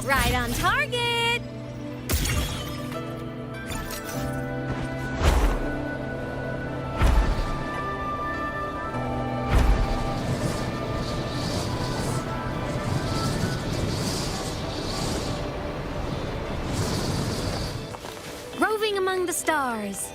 Right on target! Roving among the stars.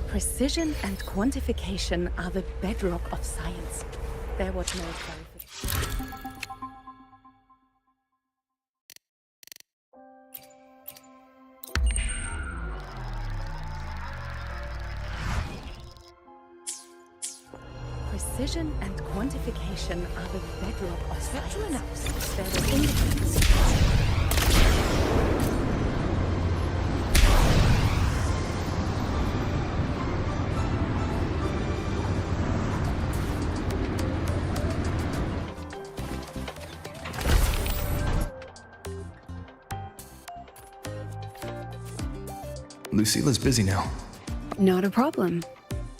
Precision and quantification are the bedrock of science. They're what makes verification. Precision and quantification are the bedrock of science. They're what indicates. Lucila's busy now. Not a problem.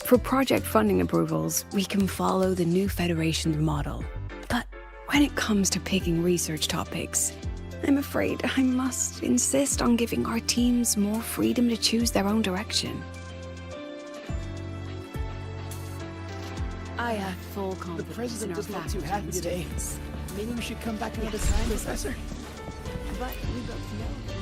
For project funding approvals, we can follow the new Federation's model. But when it comes to picking research topics, I'm afraid I must insist on giving our teams more freedom to choose their own direction. I have full The confidence president in our doesn't look too faculty happy and today. students. Maybe we should come back another Yes, time, precisely. Professor? But we both know.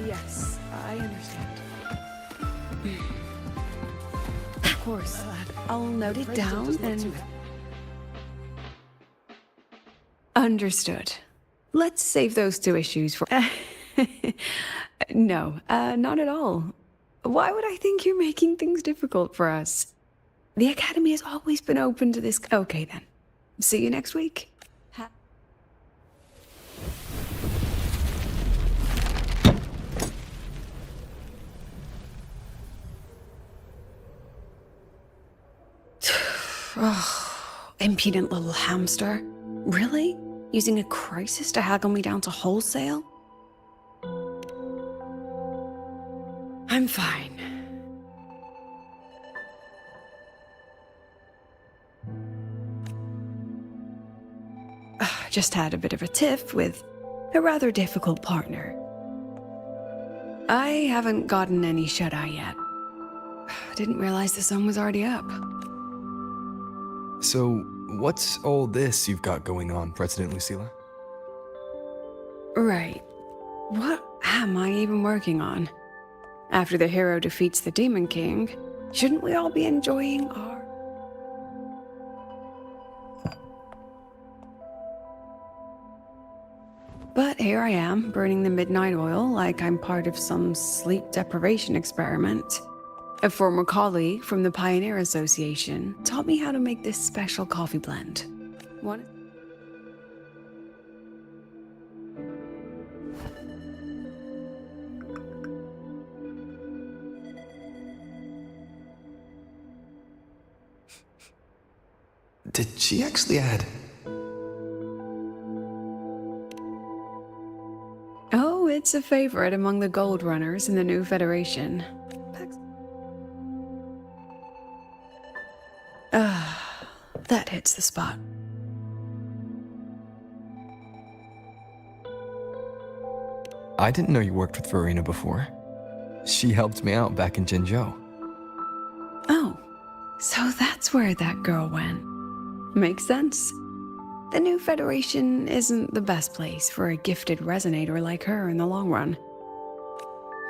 Yes, I understand. Of course. I'll note it President down doesn't look and... too happy. Understood. Let's save those two issues for... No, not at all. Why would I think you're making things difficult for us? The Academy has always been open to this... Okay, then. See you next week. Oh, impudent little hamster. Really? Using a crisis to haggle me down to wholesale? I'm fine. Just had a bit of a tiff with a rather difficult partner. I haven't gotten any shut-eye yet. Didn't realize the sun was already up. So, what's all this you've got going on, President Lucila? Right. What am I even working on? After the hero defeats the Demon King, shouldn't we all be enjoying our... But here I am, burning the midnight oil like I'm part of some sleep deprivation experiment. A former colleague from the Pioneer Association taught me how to make this special coffee blend. What? Did she actually add? Oh, it's a favorite among the Gold Runners in the new Federation. That hits the spot. I didn't know you worked with Verena before. She helped me out back in Jinzhou. Oh, so that's where that girl went. Makes sense. The new Federation isn't the best place for a gifted resonator like her in the long run.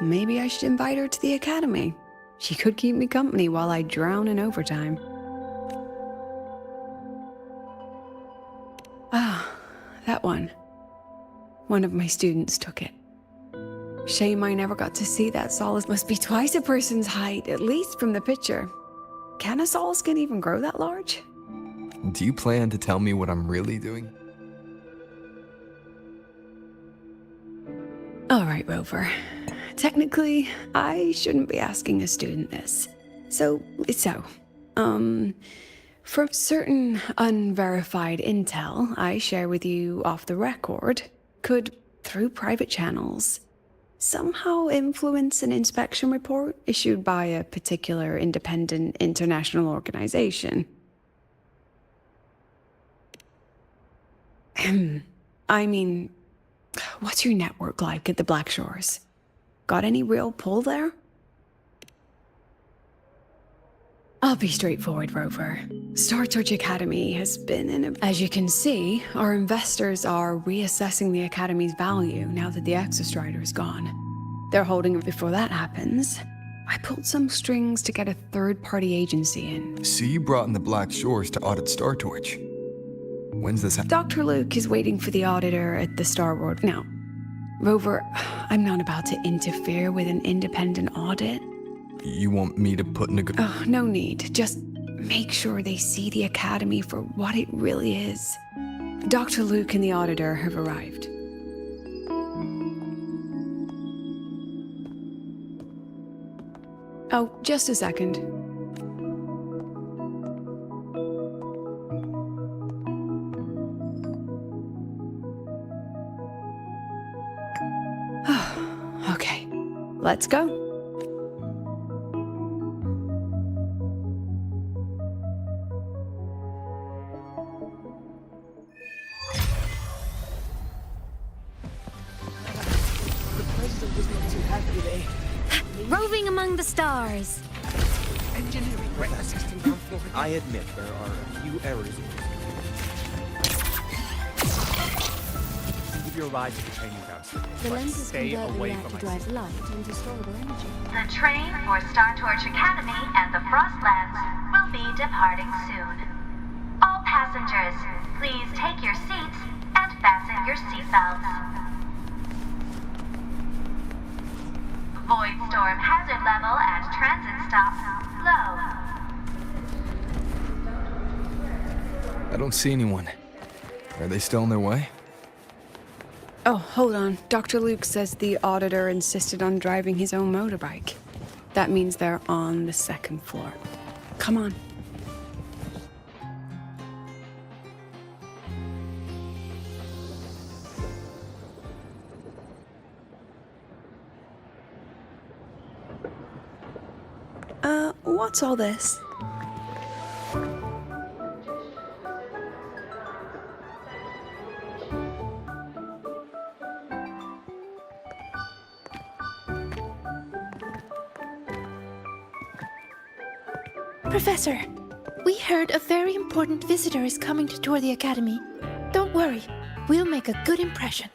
Maybe I should invite her to the Academy. She could keep me company while I drown in overtime. Ah, that one. One of my students took it. Shame I never got to see that solace. Must be twice a person's height, at least from the picture. canisols can even grow that large? Do you plan to tell me what I'm really doing? All right, Rover. Technically, I shouldn't be asking a student this. So, from certain unverified intel I share with you off the record, could, through private channels, somehow influence an inspection report issued by a particular independent international organization. I mean, what's your network like at the Black Shores? Got any real pull there? I'll be straightforward, Rover. Star Torch Academy has been in a... As you can see, our investors are reassessing the Academy's value now that the Exostrider is gone. They're holding it before that happens. I pulled some strings to get a third-party agency in. So you brought in the Black Shores to audit Star Torch. When's this happen? Dr. Luke is waiting for the auditor at the Star World. Now, Rover, I'm not about to interfere with an independent audit. You want me to put in a good... Oh, no need. Just make sure they see the Academy for what it really is. Dr. Luke and the auditor have arrived. Oh, just a second. Okay, let's go. Roving among the stars. I admit there are a few errors. Give your ride to the training grounds. The But lenses stay convert the away reactor from my drive light into storable energy. The train for Star Torch Academy and the Frostlands will be departing soon. All passengers, please take your seats and fasten your seatbelts. Void storm hazard level at transit stop low. I don't see anyone. Are they still on their way? Oh, hold on. Dr. Luke says the auditor insisted on driving his own motorbike. That means they're on the second floor. Come on. What's all this? Professor, we heard a very important visitor is coming to tour the Academy. Don't worry, we'll make a good impression.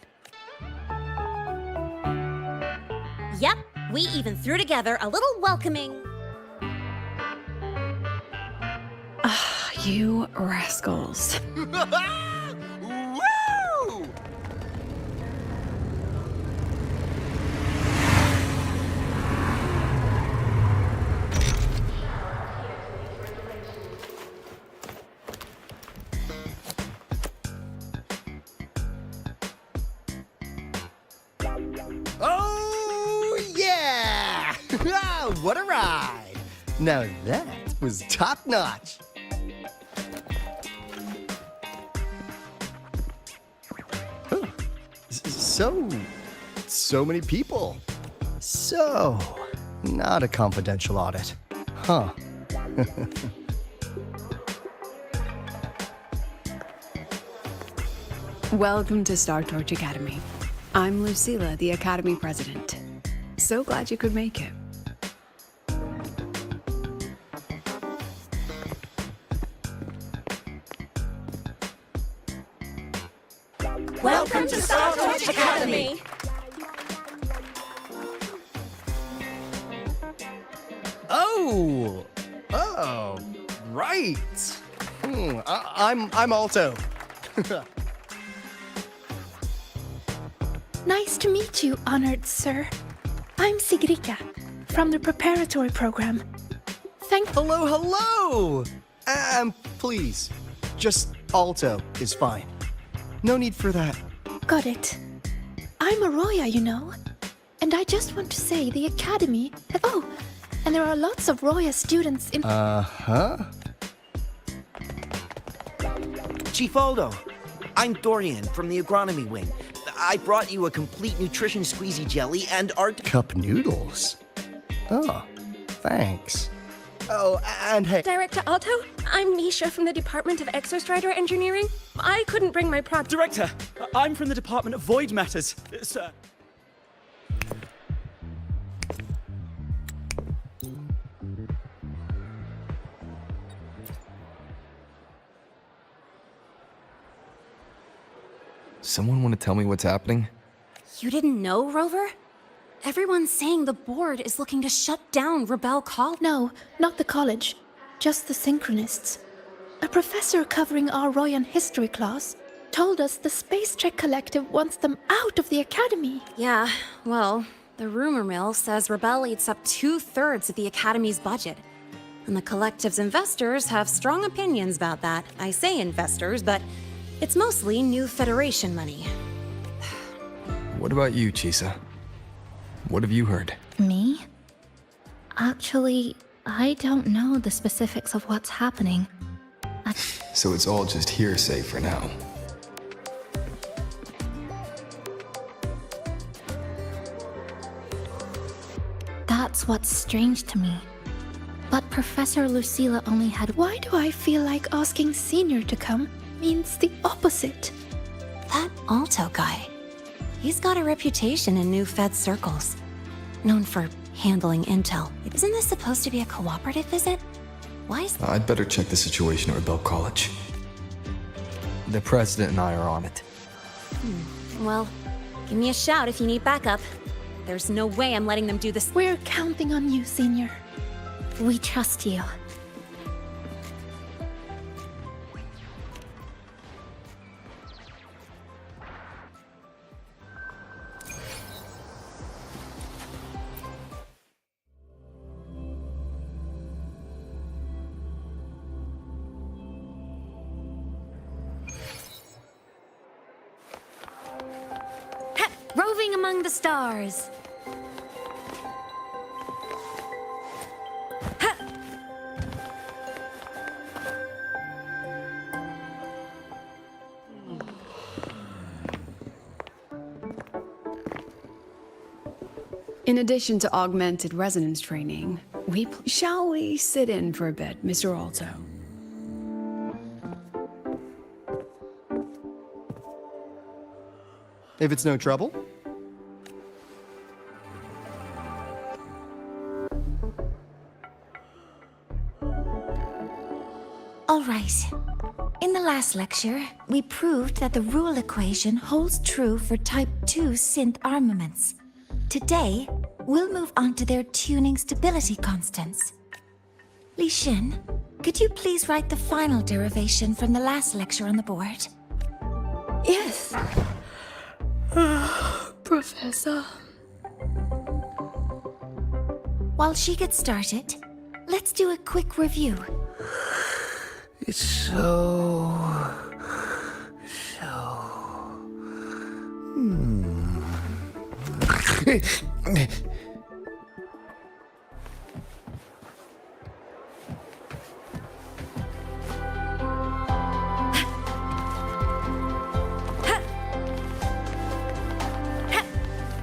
Yep, we even threw together a little welcoming... You rascals. Woo! Oh, yeah! What a ride! Now that was top-notch. Huh. So many people. So, not a confidential audit. Huh. Welcome to Star Torch Academy. I'm Lucilla, the Academy President. So glad you could make it. Welcome to Star Torch Academy! Oh, right. I'm Alto. Nice to meet you, honored sir. I'm Sigrika, from the preparatory program. Hello, hello! Please. Just Alto is fine. No need for that. Got it. I'm a Roya, you know. And I just want to say the Academy... Oh, and there are lots of Roya students in... Uh-huh. Chief Aldo, I'm Dorian from the agronomy wing. I brought you a complete nutrition squeezy jelly and Cup noodles? Oh, thanks. Oh, and hey... Director Alto, I'm Misha from the Department of Exostrider Engineering. I couldn't bring my project. Director, I'm from the Department of Void Matters, sir. Someone want to tell me what's happening? You didn't know, Rover? Everyone's saying the board is looking to shut down Rebel College. No, not the college. Just the Synchronists. A professor covering our Royan history class told us the Space Trek Collective wants them out of the Academy. Yeah, well, the rumor mill says Rebel eats up 2/3 of the Academy's budget. And the Collective's investors have strong opinions about that. I say investors, but it's mostly New Federation money. What about you, Chisa? What have you heard? Me? Actually, I don't know the specifics of what's happening. So it's all just hearsay for now. That's what's strange to me. But Professor Lucilla only had... Why do I feel like asking Senior to come means the opposite? That Alto guy. He's got a reputation in New Fed circles. Known for handling intel. Isn't this supposed to be a cooperative visit? Why is... I'd better check the situation at Rebel College. The president and I are on it. Well, give me a shout if you need backup. There's no way I'm letting them do this. We're counting on you, Senior. We trust you. Roving among the stars. In addition to augmented resonance training, shall we sit in for a bit, Mr. Alto? If it's no trouble. All right. In the last lecture, we proved that the rule equation holds true for Type 2 synth armaments. Today, we'll move on to their tuning stability constants. Li Xin, could you please write the final derivation from the last lecture on the board? Yes. Professor. While she gets started, let's do a quick review. It's so...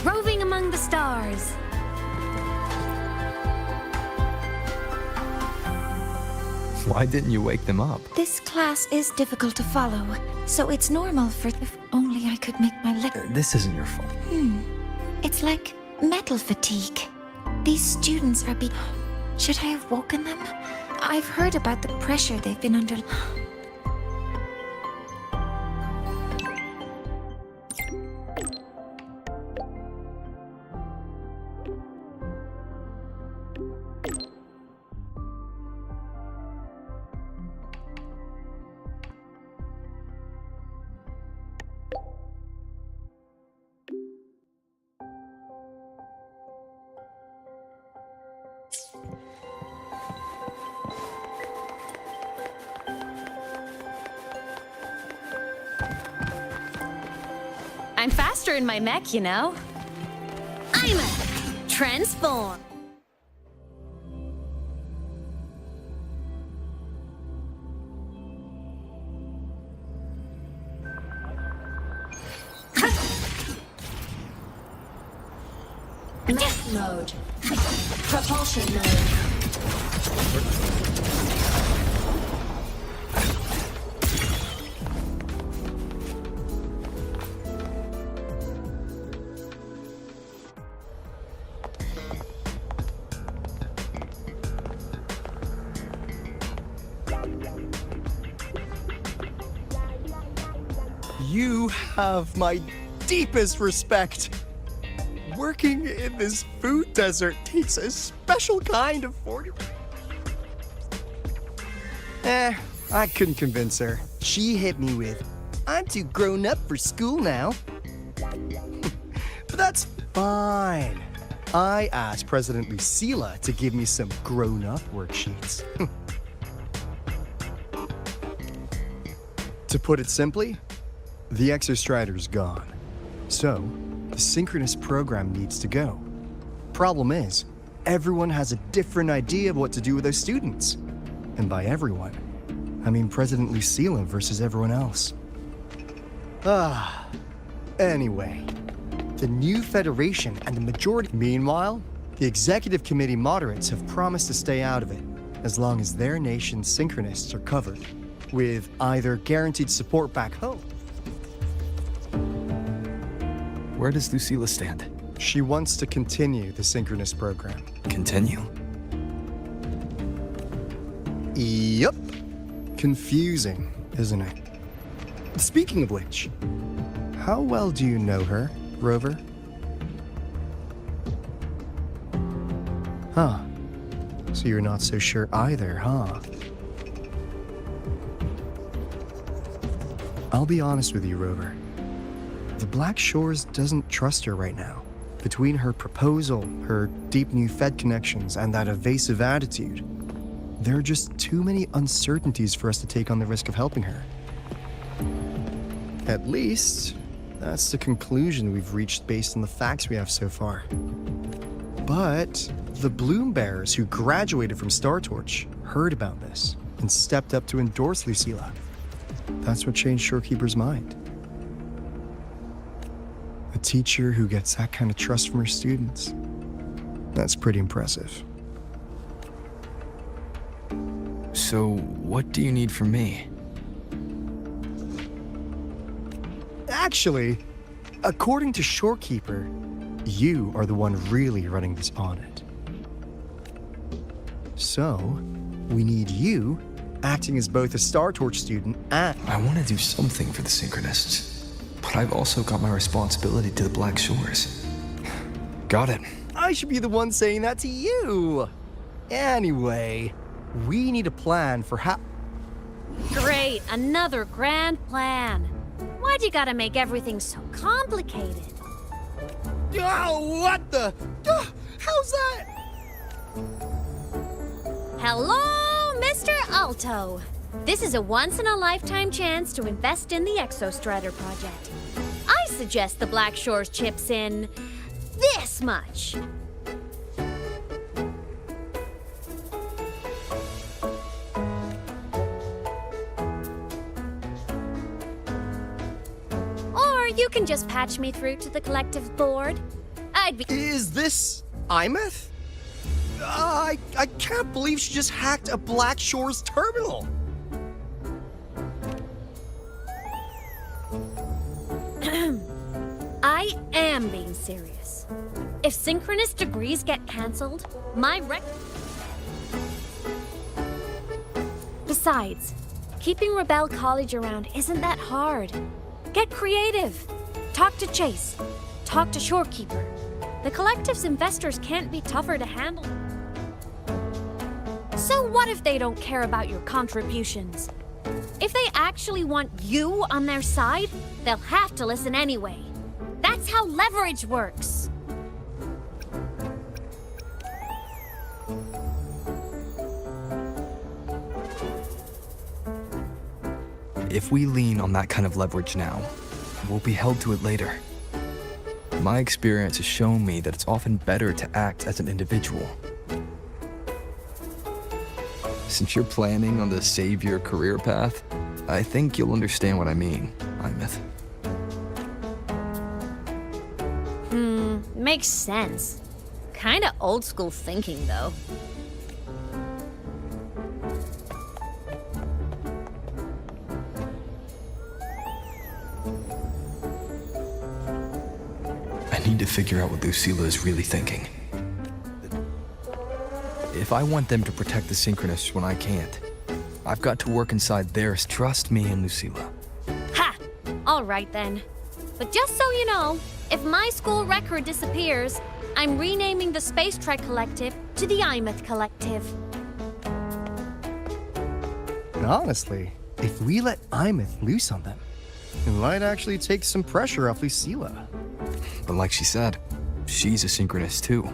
Roving among the stars. Why didn't you wake them up? This class is difficult to follow, so it's normal for... If only I could make my lecture... This isn't your fault. It's like metal fatigue. These students are Should I have woken them? I've heard about the pressure they've been under. I'm faster in my mech, you know. I'm a transform. Mech mode. Propulsion mode. You have my deepest respect. Working in this food desert takes a special kind of fortitude. I couldn't convince her. She hit me with, "I'm too grown up for school now." But that's fine. I asked President Lucila to give me some grown-up worksheets. To put it simply, the Exostrider's gone. So, the synchronous program needs to go. Problem is, everyone has a different idea of what to do with those students. And by everyone, I mean President Lucila versus everyone else. Anyway, the new Federation and the majority... Meanwhile, the Executive Committee moderates have promised to stay out of it, as long as their nation's synchronists are covered, with either guaranteed support back home. Where does Lucila stand? She wants to continue the synchronous program. Continue? Yup. Confusing, isn't it? Speaking of which, how well do you know her, Rover? Huh. So you're not so sure either, huh? I'll be honest with you, Rover. The Black Shores doesn't trust her right now. Between her proposal, her deep new Fed connections, and that evasive attitude, there are just too many uncertainties for us to take on the risk of helping her. At least, that's the conclusion we've reached based on the facts we have so far. But the Bloom Bearers who graduated from Star Torch heard about this and stepped up to endorse Lucila. That's what changed Shorekeeper's mind. A teacher who gets that kind of trust from her students. That's pretty impressive. So, what do you need from me? Actually, according to Shorekeeper, you are the one really running this audit. So, we need you acting as both a Star Torch student and... I want to do something for the Synchronists, but I've also got my responsibility to the Black Shores. Got it. I should be the one saying that to you. Anyway, we need a plan for how... Great, another grand plan. Why'd you gotta make everything so complicated? Oh, what the... how's that? Hello, Mr. Alto. This is a once-in-a-lifetime chance to invest in the Exostrider project. I suggest the Black Shores chips in this much. Or you can just patch me through to the collective board. I'd be... Is this Imeth? I can't believe she just hacked a Black Shores terminal. I am being serious. If synchronous degrees get cancelled, my Besides, keeping Rebel College around isn't that hard. Get creative. Talk to Chase. Talk to Shorekeeper. The collective's investors can't be tougher to handle. So what if they don't care about your contributions? If they actually want you on their side, they'll have to listen anyway. That's how leverage works. If we lean on that kind of leverage now, we'll be held to it later. My experience has shown me that it's often better to act as an individual. Since you're planning on the savior career path, I think you'll understand what I mean, Imeth. Makes sense. Kinda old school thinking, though. I need to figure out what Lucilla is really thinking. If I want them to protect the Synchronists when I can't, I've got to work inside theirs. Trust me and Lucilla. Ha! Alright then. But just so you know, if my school record disappears, I'm renaming the Space Trek Collective to the Imeth Collective. And honestly, if we let Imeth loose on them, it might actually take some pressure off Lucilla. But like she said, she's a Synchronist too.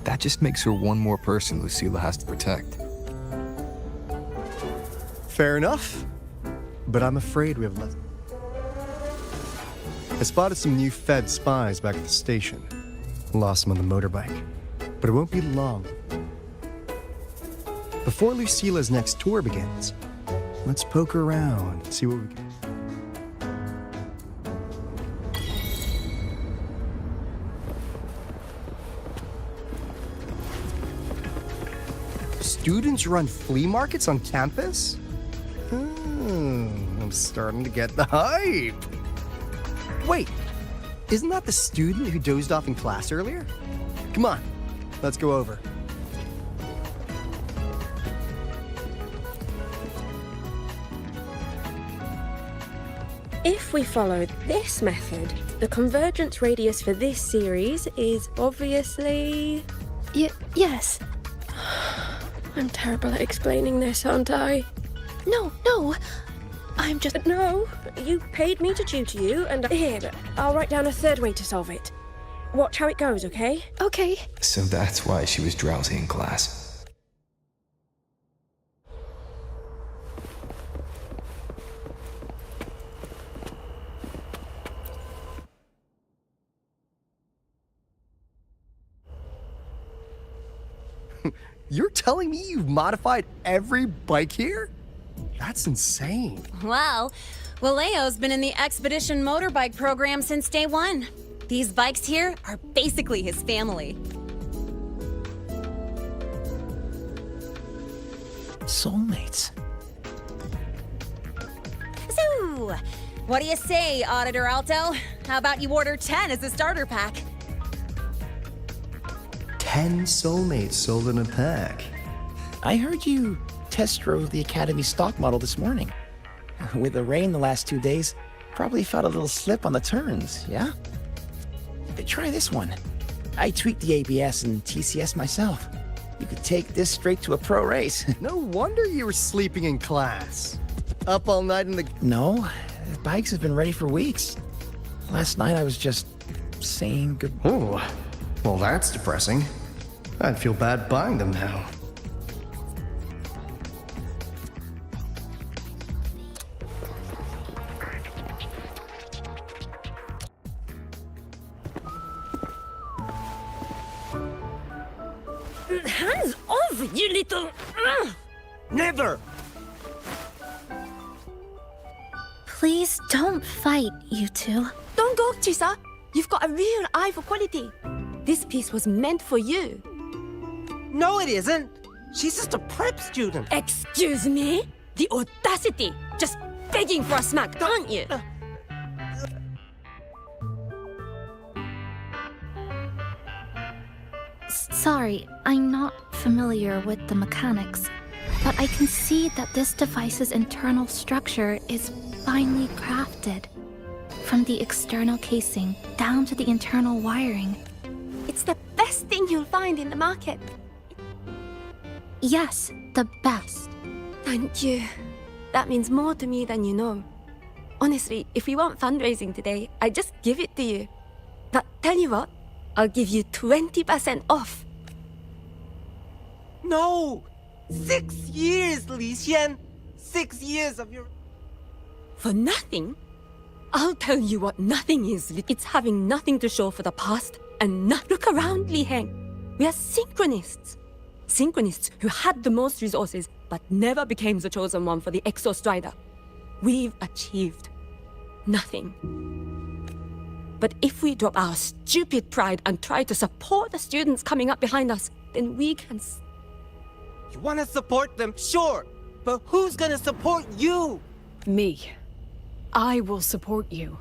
That just makes her one more person Lucilla has to protect. Fair enough, but I'm afraid we have less. I spotted some new Fed spies back at the station. Lost them on the motorbike, but it won't be long. Before Lucilla's next tour begins, let's poke around and see what we can. Students run flea markets on campus? I'm starting to get the hype. Wait, isn't that the student who dozed off in class earlier? Come on, let's go over. If we follow this method, the convergence radius for this series is obviously... Yes. I'm terrible at explaining this, aren't I? No, I'm just... No, you paid me to tutor you, and here, I'll write down a third way to solve it. Watch how it goes, okay? Okay. So that's why she was drowsy in class. You're telling me you've modified every bike here? That's insane. Well, Waleo's been in the Expedition motorbike program since day one. These bikes here are basically his family. Soulmates. So, what do you say, Auditor Alto? How about you order 10 as a starter pack? 10 soulmates sold in a pack. I heard you test drove the Academy stock model this morning. With the rain the last 2 days, probably felt a little slip on the turns, yeah? Try this one. I tweaked the ABS and TCS myself. You could take this straight to a pro race. No wonder you were sleeping in class. Up all night in the... No, the bikes have been ready for weeks. Last night I was just saying good... Oh, well that's depressing. I'd feel bad buying them now. Hands off, you little... Never! Please don't fight, you two. Don't go, Chisa. You've got a real eye for quality. This piece was meant for you. No, it isn't. She's just a prep student. Excuse me? The audacity! Just begging for a smack, aren't you? Sorry, I'm not familiar with the mechanics, but I can see that this device's internal structure is finely crafted. From the external casing down to the internal wiring. It's the best thing you'll find in the market. Yes, the best. Thank you. That means more to me than you know. Honestly, if we want fundraising today, I'd just give it to you. But tell you what, I'll give you 20% off. No! 6 years, Li Xian! 6 years of your... For nothing? I'll tell you what nothing is. It's having nothing to show for the past and not look around, Li Heng. We are synchronists. Synchronists who had the most resources but never became the chosen one for the Exostrider. We've achieved nothing. But if we drop our stupid pride and try to support the students coming up behind us, then we can... You want to support them, sure. But who's gonna support you? Me. I will support you.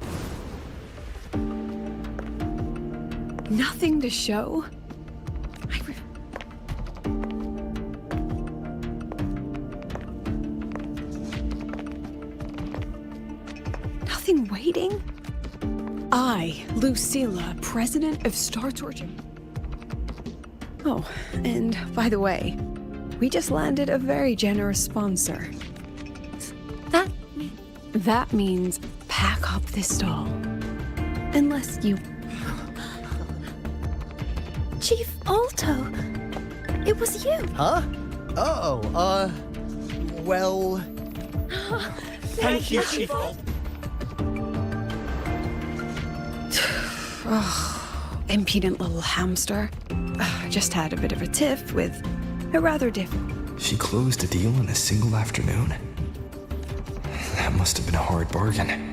Nothing to show? Nothing waiting? I, Lucilla, president of Star Torture. Oh, and by the way, we just landed a very generous sponsor. That means pack up this stall. Unless you... Chief Alto, it was you. Huh? Well... Thank you, Chief Alto. Impudent little hamster. Just had a bit of a tiff with a rather different... She closed a deal in a single afternoon? That must have been a hard bargain.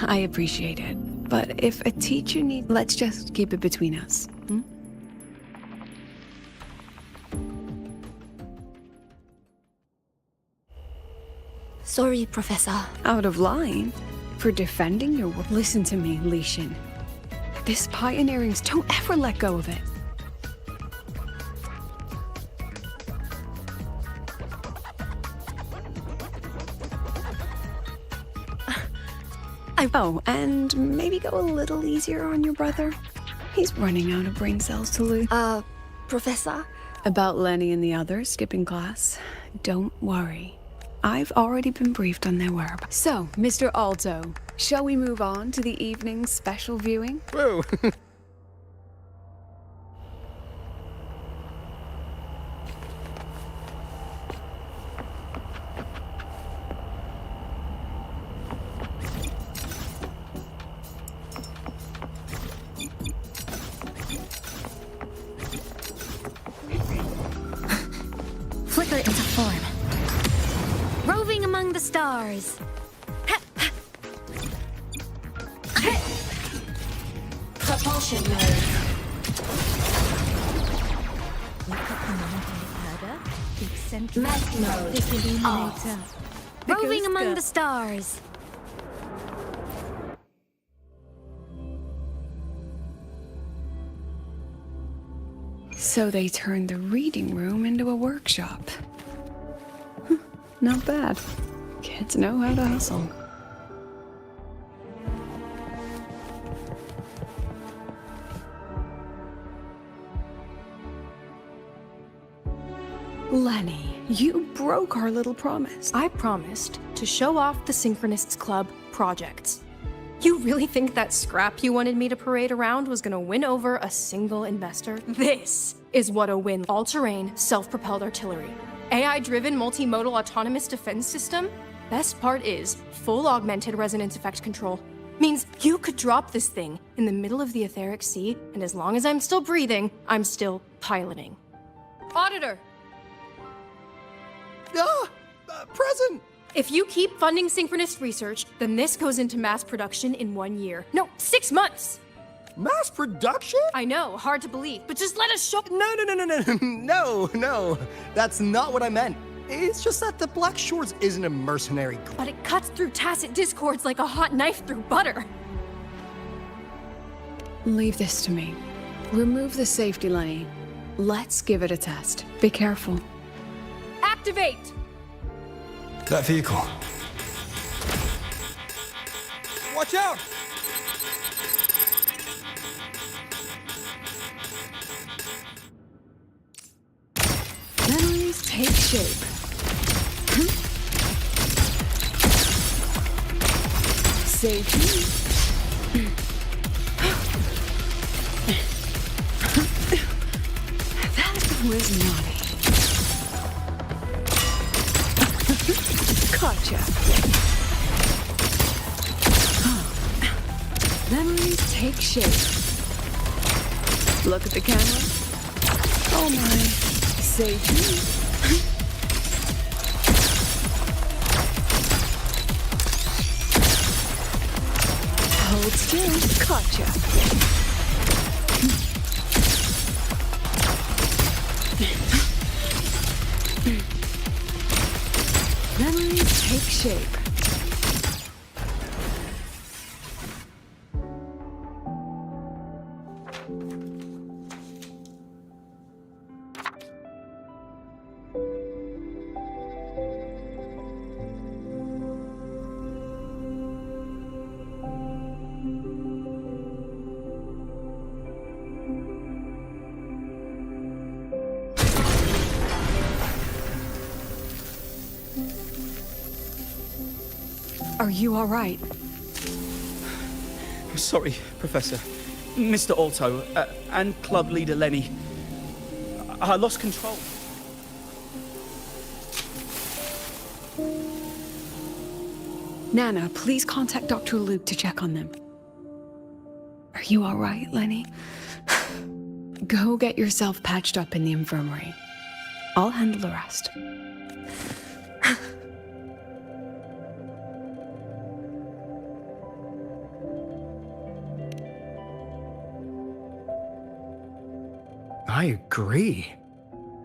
I appreciate it, but if a teacher needs... Let's just keep it between us. Sorry, Professor. Out of line? For defending your work? Listen to me, Li Xin. This pioneering's... Don't ever let go of it. Oh, and maybe go a little easier on your brother. He's running out of brain cells to lose. Professor? About Lenny and the others skipping class? Don't worry. I've already been briefed on their whereabouts. So, Mr. Alto, shall we move on to the evening's special viewing? Whoa. Flicker into form. Roving among the stars. Propulsion mode. Mask mode. Off. Roving among the stars. So they turned the reading room into a workshop. Not bad. Kids know how to hustle. Lenny, you broke our little promise. I promised to show off the Synchronists Club projects. You really think that scrap you wanted me to parade around was gonna win over a single investor? This is what a win. All-terrain, self-propelled artillery. AI-driven multimodal autonomous defense system? Best part is full augmented resonance effect control. Means you could drop this thing in the middle of the etheric sea, and as long as I'm still breathing, I'm still piloting. Auditor! Present! If you keep funding synchronist research, then this goes into mass production in 1 year. No, 6 months! Mass production? I know, hard to believe, but just let us show- No. That's not what I meant. It's just that the Black Shores isn't a mercenary group. But it cuts through tacit discords like a hot knife through butter. Leave this to me. Remove the safety, Lenny. Let's give it a test. Be careful. Activate! That vehicle. Watch out! Memories take shape. Safety. That was naughty. Gotcha. Memories take shape. Look at the camera. Oh my. Say cheese. Hold still. Gotcha. Memories take shape. Are you all right? Sorry, Professor. Mr. Alto, and club leader Lenny. I lost control. Nana, please contact Dr. Luke to check on them. Are you all right, Lenny? Go get yourself patched up in the infirmary. I'll handle the rest. I agree.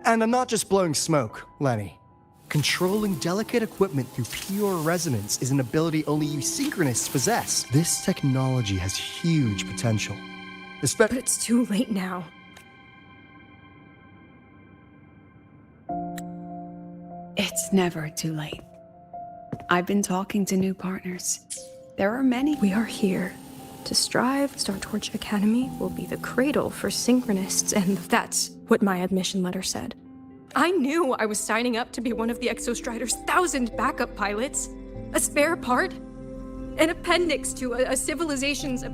And I'm not just blowing smoke, Lenny. Controlling delicate equipment through pure resonance is an ability only you synchronists possess. This technology has huge potential. But it's too late now. It's never too late. I've been talking to new partners. There are many. We are here to strive. Startorch Academy will be the cradle for synchronists, and that's what my admission letter said. I knew I was signing up to be one of the Exostrider's 1,000 backup pilots. A spare part? An appendix to a civilization's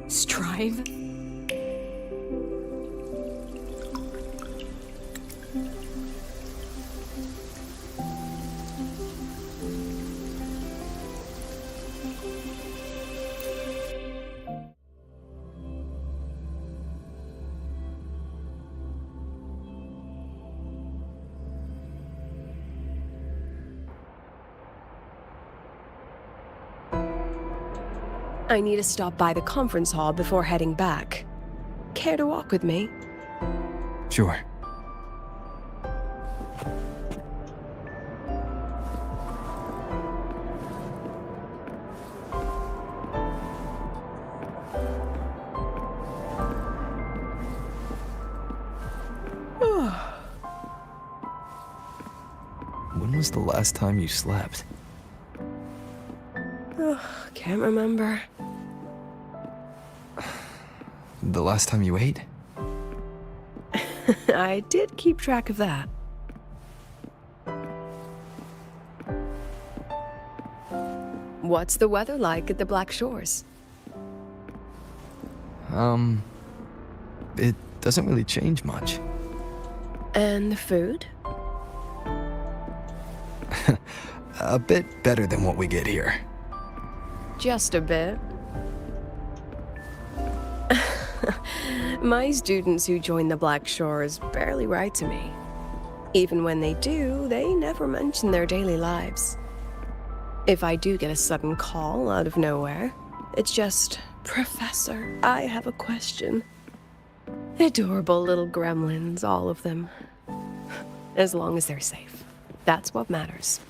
strive? I need to stop by the conference hall before heading back. Care to walk with me? Sure. When was the last time you slept? Can't remember. The last time you ate? I did keep track of that. What's the weather like at the Black Shores? It doesn't really change much. And the food? A bit better than what we get here. Just a bit. My students who join the Black Shores barely write to me. Even when they do, they never mention their daily lives. If I do get a sudden call out of nowhere, it's just, "Professor, I have a question." Adorable little gremlins, all of them. As long as they're safe. That's what matters.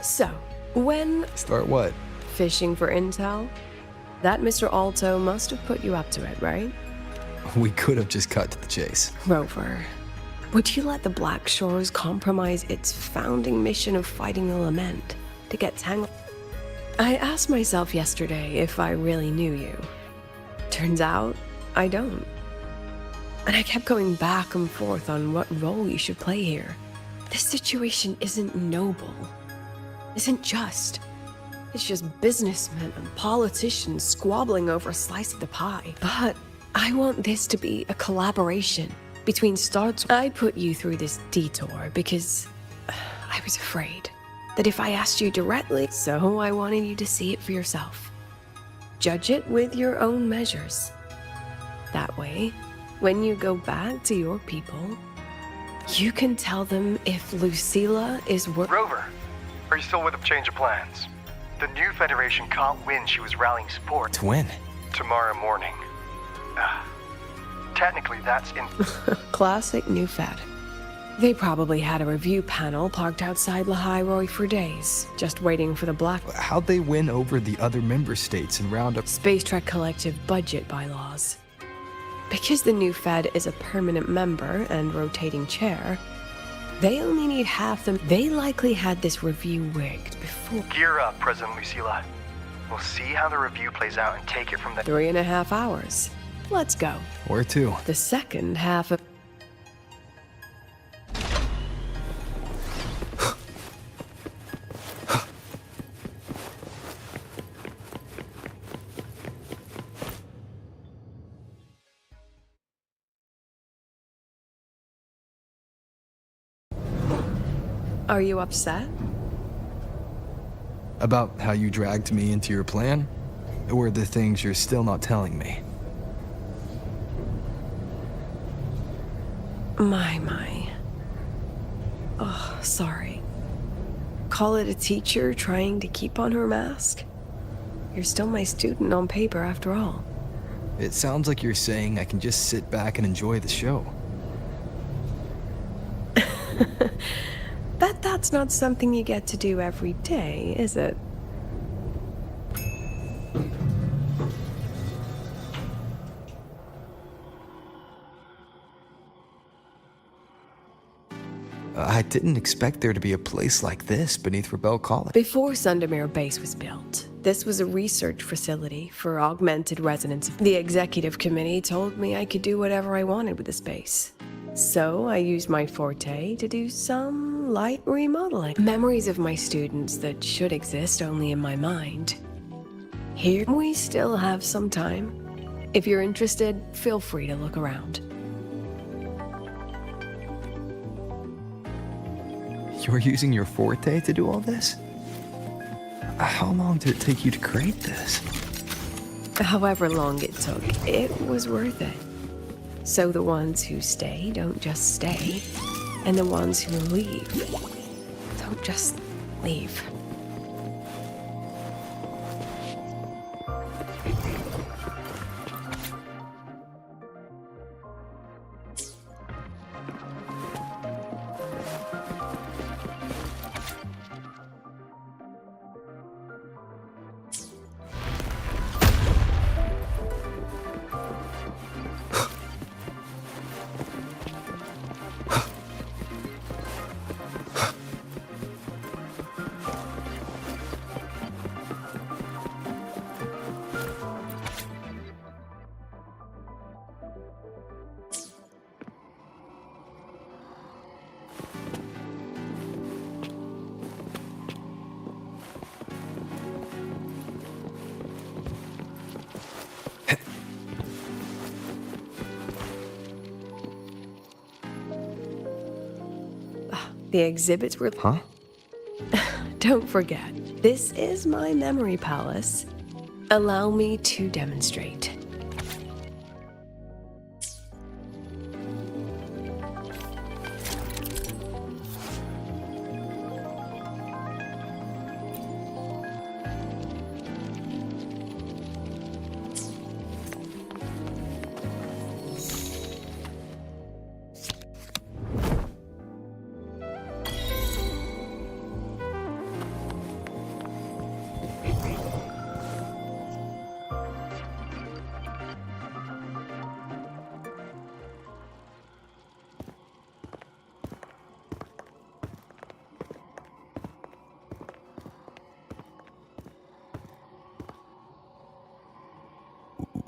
So, when... Start what? Fishing for intel? That Mr. Alto must have put you up to it, right? We could have just cut to the chase. Rover, would you let the Black Shores compromise its founding mission of fighting the Lament to get tangled? I asked myself yesterday if I really knew you. Turns out, I don't. And I kept going back and forth on what role you should play here. This situation isn't noble, isn't just. It's just businessmen and politicians squabbling over a slice of the pie. But I want this to be a collaboration between stars. I put you through this detour because I was afraid that if I asked you directly, so I wanted you to see it for yourself. Judge it with your own measures. That way, when you go back to your people, you can tell them if Lucilla is Rover, are you still with a change of plans? The new Federation can't win. She was rallying support. To win? Tomorrow morning. Technically, that's in... Classic New Fed. They probably had a review panel parked outside Lahai for days, just waiting for the black... How'd they win over the other member states and round up... Space Trek Collective budget bylaws. Because the New Fed is a permanent member and rotating chair, they only need half them. They likely had this review rigged before... Gear up, President Lucilla. We'll see how the review plays out and take it from there. 3.5 hours. Let's go. Or 2. The second half of... Are you upset? About how you dragged me into your plan? Or the things you're still not telling me? My. Oh, sorry. Call it a teacher trying to keep on her mask? You're still my student on paper after all. It sounds like you're saying I can just sit back and enjoy the show. Bet that's not something you get to do every day, is it? I didn't expect there to be a place like this beneath Rebel College. Before Sundermere Base was built, this was a research facility for augmented resonance. The executive committee told me I could do whatever I wanted with the space. So I used my forte to do some light remodeling. Memories of my students that should exist only in my mind. Here, we still have some time. If you're interested, feel free to look around. You're using your forte to do all this? How long did it take you to create this? However long it took, it was worth it. So the ones who stay don't just stay, and the ones who leave don't just leave. The exhibits were... Huh? Don't forget, this is my memory palace. Allow me to demonstrate.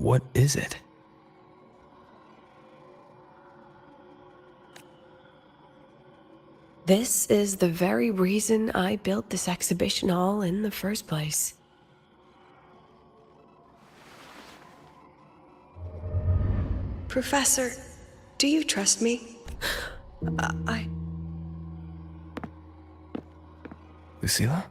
What is it? This is the very reason I built this exhibition hall in the first place. Professor, do you trust me? Lucilla?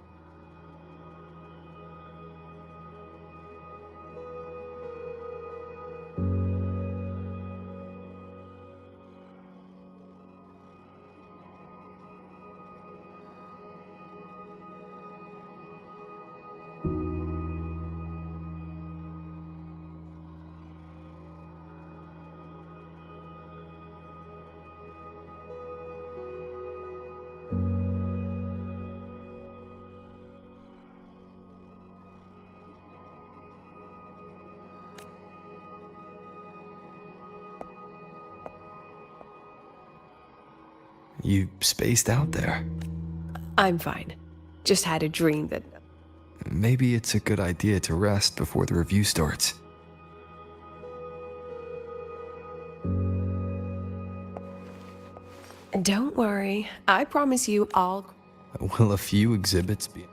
You spaced out there. I'm fine. Just had a dream that... Maybe it's a good idea to rest before the review starts. Don't worry. I promise you I'll... Will a few exhibits be...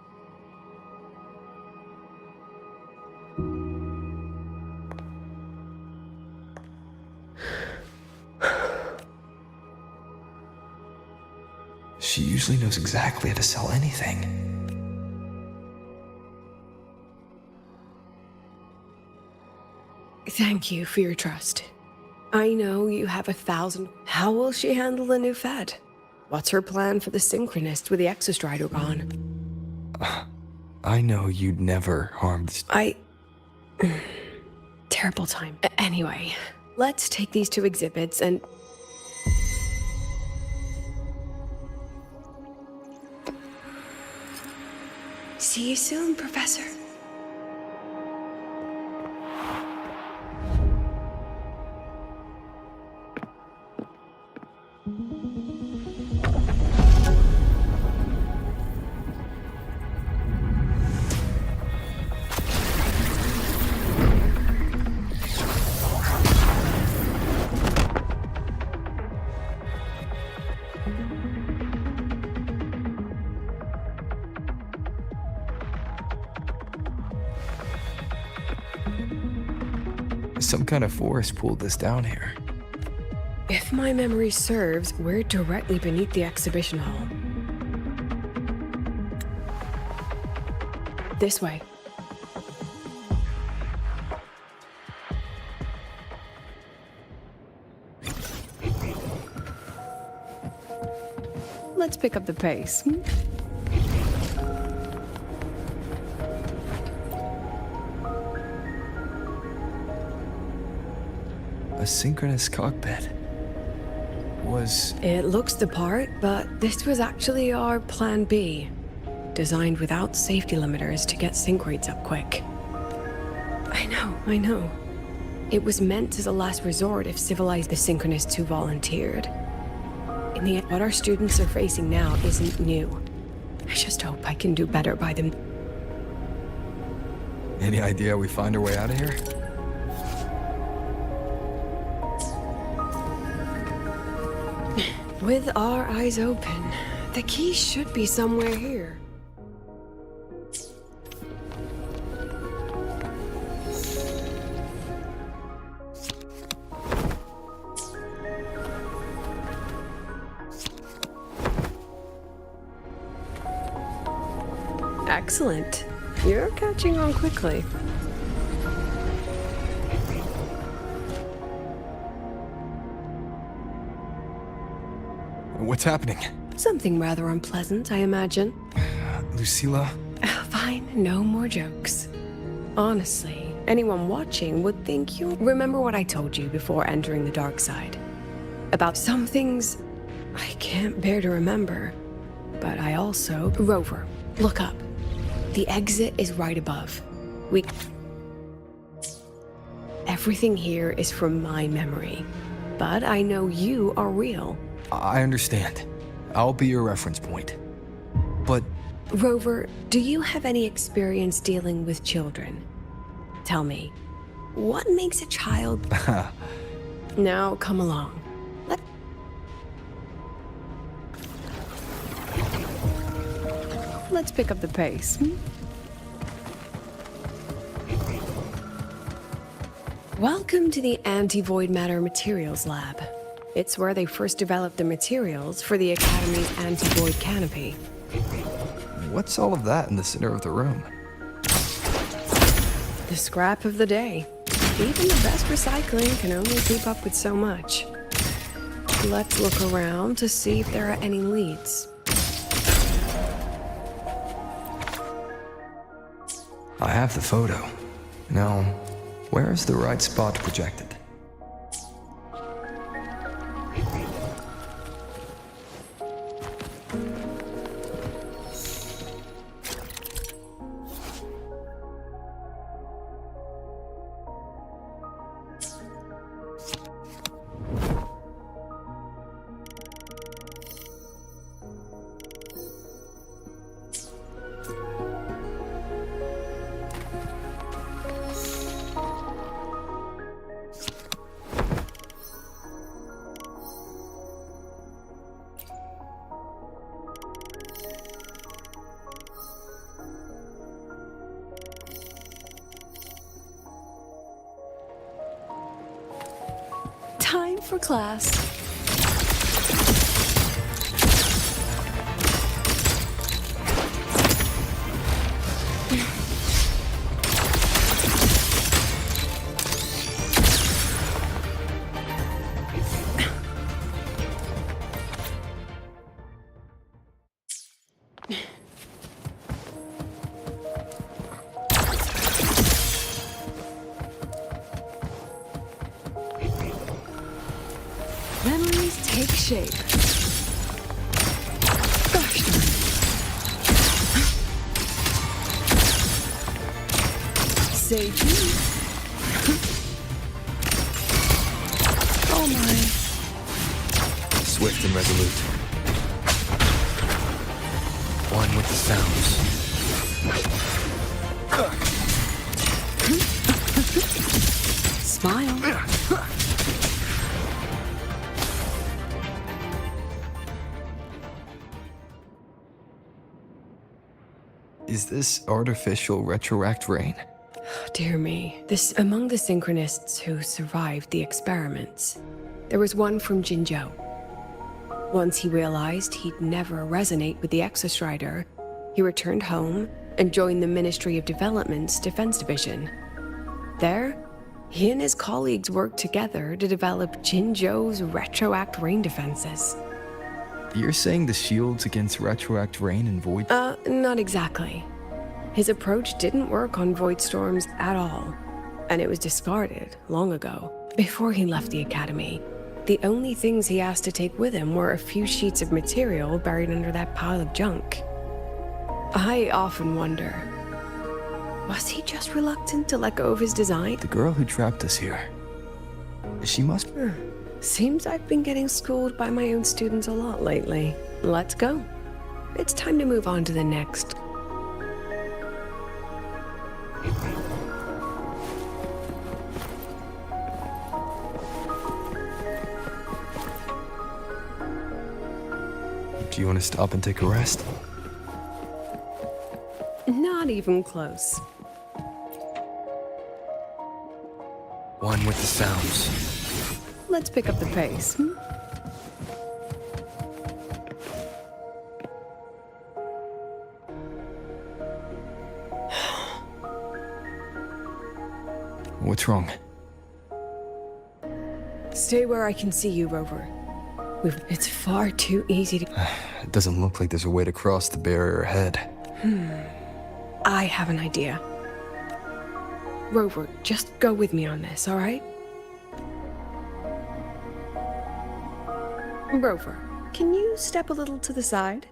She usually knows exactly how to sell anything. Thank you for your trust. I know you have 1,000... How will she handle the new Fed? What's her plan for the Synchronists with the Exostrider gone? I know you'd never harm this... Terrible time. Anyway, let's take these 2 exhibits and... See you soon, Professor. Some kind of force pulled this down here. If my memory serves, we're directly beneath the exhibition hall. This way. Let's pick up the pace. A synchronous cockpit. It looks the part, but this was actually our plan B. Designed without safety limiters to get sync rates up quick. I know. It was meant as a last resort if civilized the Synchronists who volunteered. In the end, what our students are facing now isn't new. I just hope I can do better by them. Any idea how we find our way out of here? With our eyes open, the key should be somewhere here. Excellent. You're catching on quickly. What's happening? Something rather unpleasant, I imagine. Lucilla? Fine, no more jokes. Honestly, anyone watching would think you remember what I told you before entering the dark side. About some things I can't bear to remember. But I also... Rover, look up. The exit is right above. Everything here is from my memory. But I know you are real. I understand. I'll be your reference point. But... Rover, do you have any experience dealing with children? Tell me, What makes a child... Now, come along. Let's pick up the pace. Welcome to the Anti-Void Matter Materials Lab. It's where they first developed the materials for the Academy's anti-void canopy. What's all of that in the center of the room? The scrap of the day. Even the best recycling can only keep up with so much. Let's look around to see if there are any leads. I have the photo. Now, where is the right spot projected? Time for class. Memories take shape. Gosh darn it. Say cheese. Oh my. Swift and resolute. One with the sounds. Smile. Is this artificial retroact rain? Dear me. Among the synchronists who survived the experiments, there was one from Jinzhou. Once he realized he'd never resonate with the Exostrider, he returned home and joined the Ministry of Development's Defense Division. There, he and his colleagues worked together to develop Jinzhou's retroact rain defenses. You're saying the shields against retroact rain and void? Not exactly. His approach didn't work on void storms at all, and it was discarded long ago, before he left the Academy. The only things he asked to take with him were a few sheets of material buried under that pile of junk. I often wonder, was he just reluctant to let go of his design? The girl who trapped us here. She must... Seems I've been getting schooled by my own students a lot lately. Let's go. It's time to move on to the next. Do you want to stop and take a rest? Not even close. One with the sounds. Let's pick up the pace. What's wrong? Stay where I can see you, Rover. It's far too easy to... It doesn't look like there's a way to cross the barrier ahead. I have an idea. Rover, just go with me on this, all right? Rover, can you step a little to the side?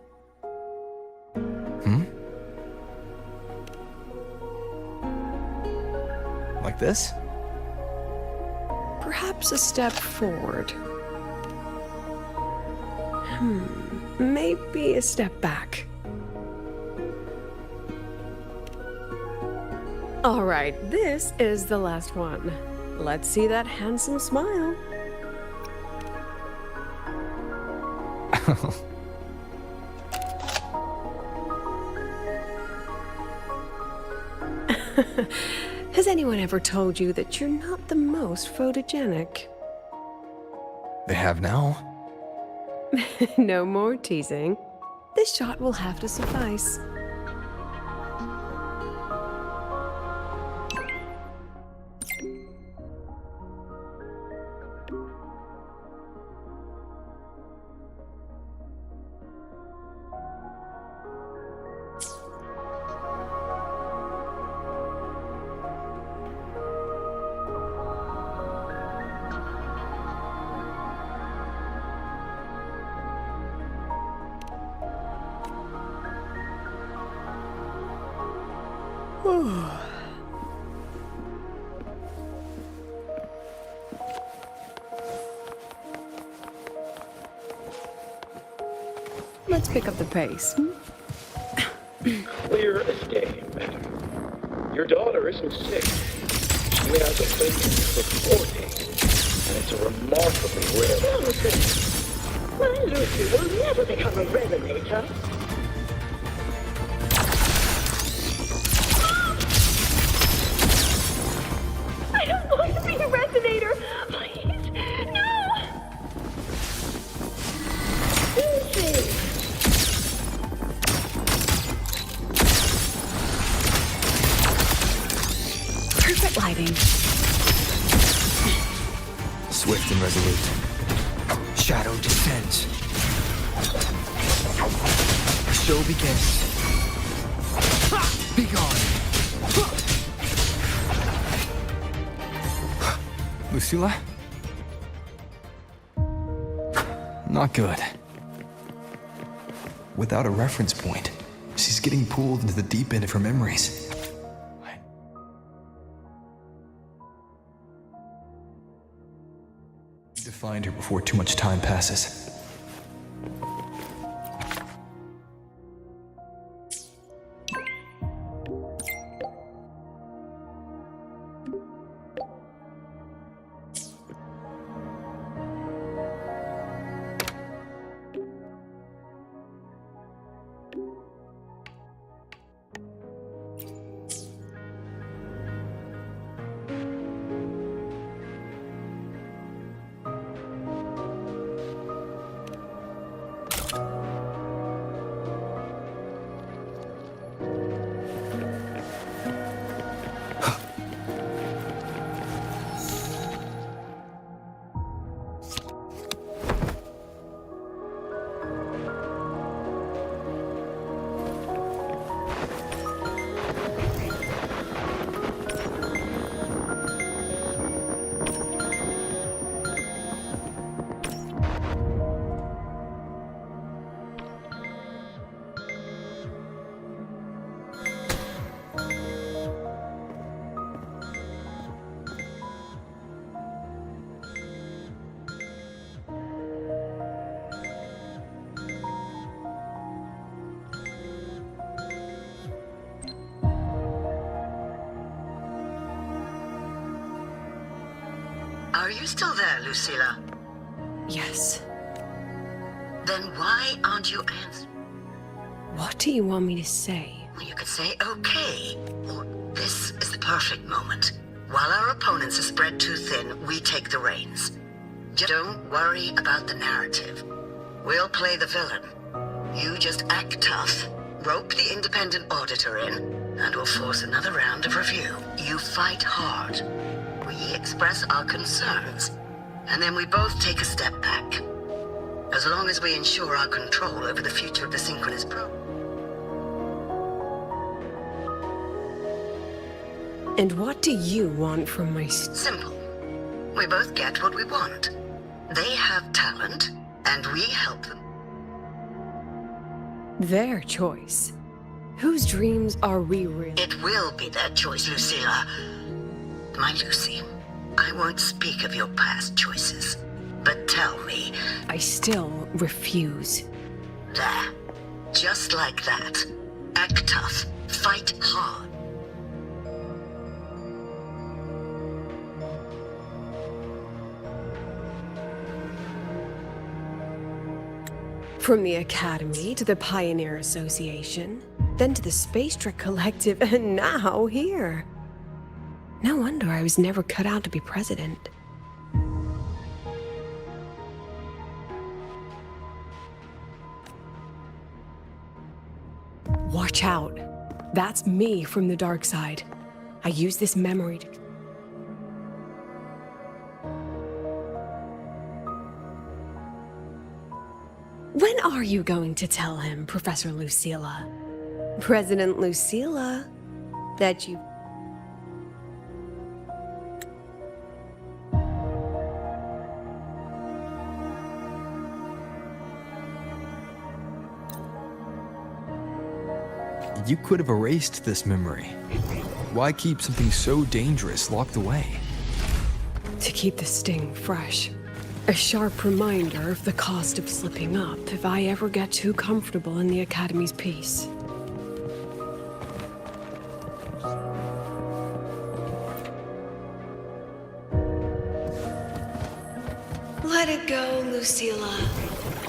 Like this? Perhaps a step forward. Maybe a step back. All right, this is the last one. Let's see that handsome smile. Has anyone ever told you that you're not the most photogenic? They have now? No more teasing. This shot will have to suffice. Let's pick up the pace. Clear as day, madam. Your daughter isn't sick. She has a appointment for 4 days, and it's a remarkably rare illness. My Lucy will never become a resonator. I don't want to be a resonator! Please, no! Lucy! Perfect lighting. Swift and resolute. Shadow descends. The show begins. Be gone. Lucilla? Not good. Without a reference point, she's getting pulled into the deep end of her memories. I need to find her before too much time passes. Are you still there, Lucilla? Yes. Then why aren't you answering? What do you want me to say? Well, you could say okay, or this is the perfect moment. While our opponents are spread too thin, we take the reins. Don't worry about the narrative. We'll play the villain. You just act tough, rope the independent auditor in, and we'll force another round of review. You fight hard. We express our concerns, and then we both take a step back. As long as we ensure our control over the future of the synchronous program. And what do you want from my... Simple. We both get what we want. They have talent, and we help them. Their choice. Whose dreams are we really? It will be their choice, Lucilla. My Lucy, I won't speak of your past choices, but tell me... I still refuse. There. Just like that. Act tough. Fight hard. From the Academy to the Pioneer Association, then to the Space Trek Collective, and now here. No wonder I was never cut out to be president. Watch out. That's me from the dark side. I use this memory to... When are you going to tell him, Professor Lucilla? President Lucilla, that you... You could have erased this memory. Why keep something so dangerous locked away? To keep the sting fresh. A sharp reminder of the cost of slipping up if I ever get too comfortable in the Academy's peace. Let it go, Lucilla.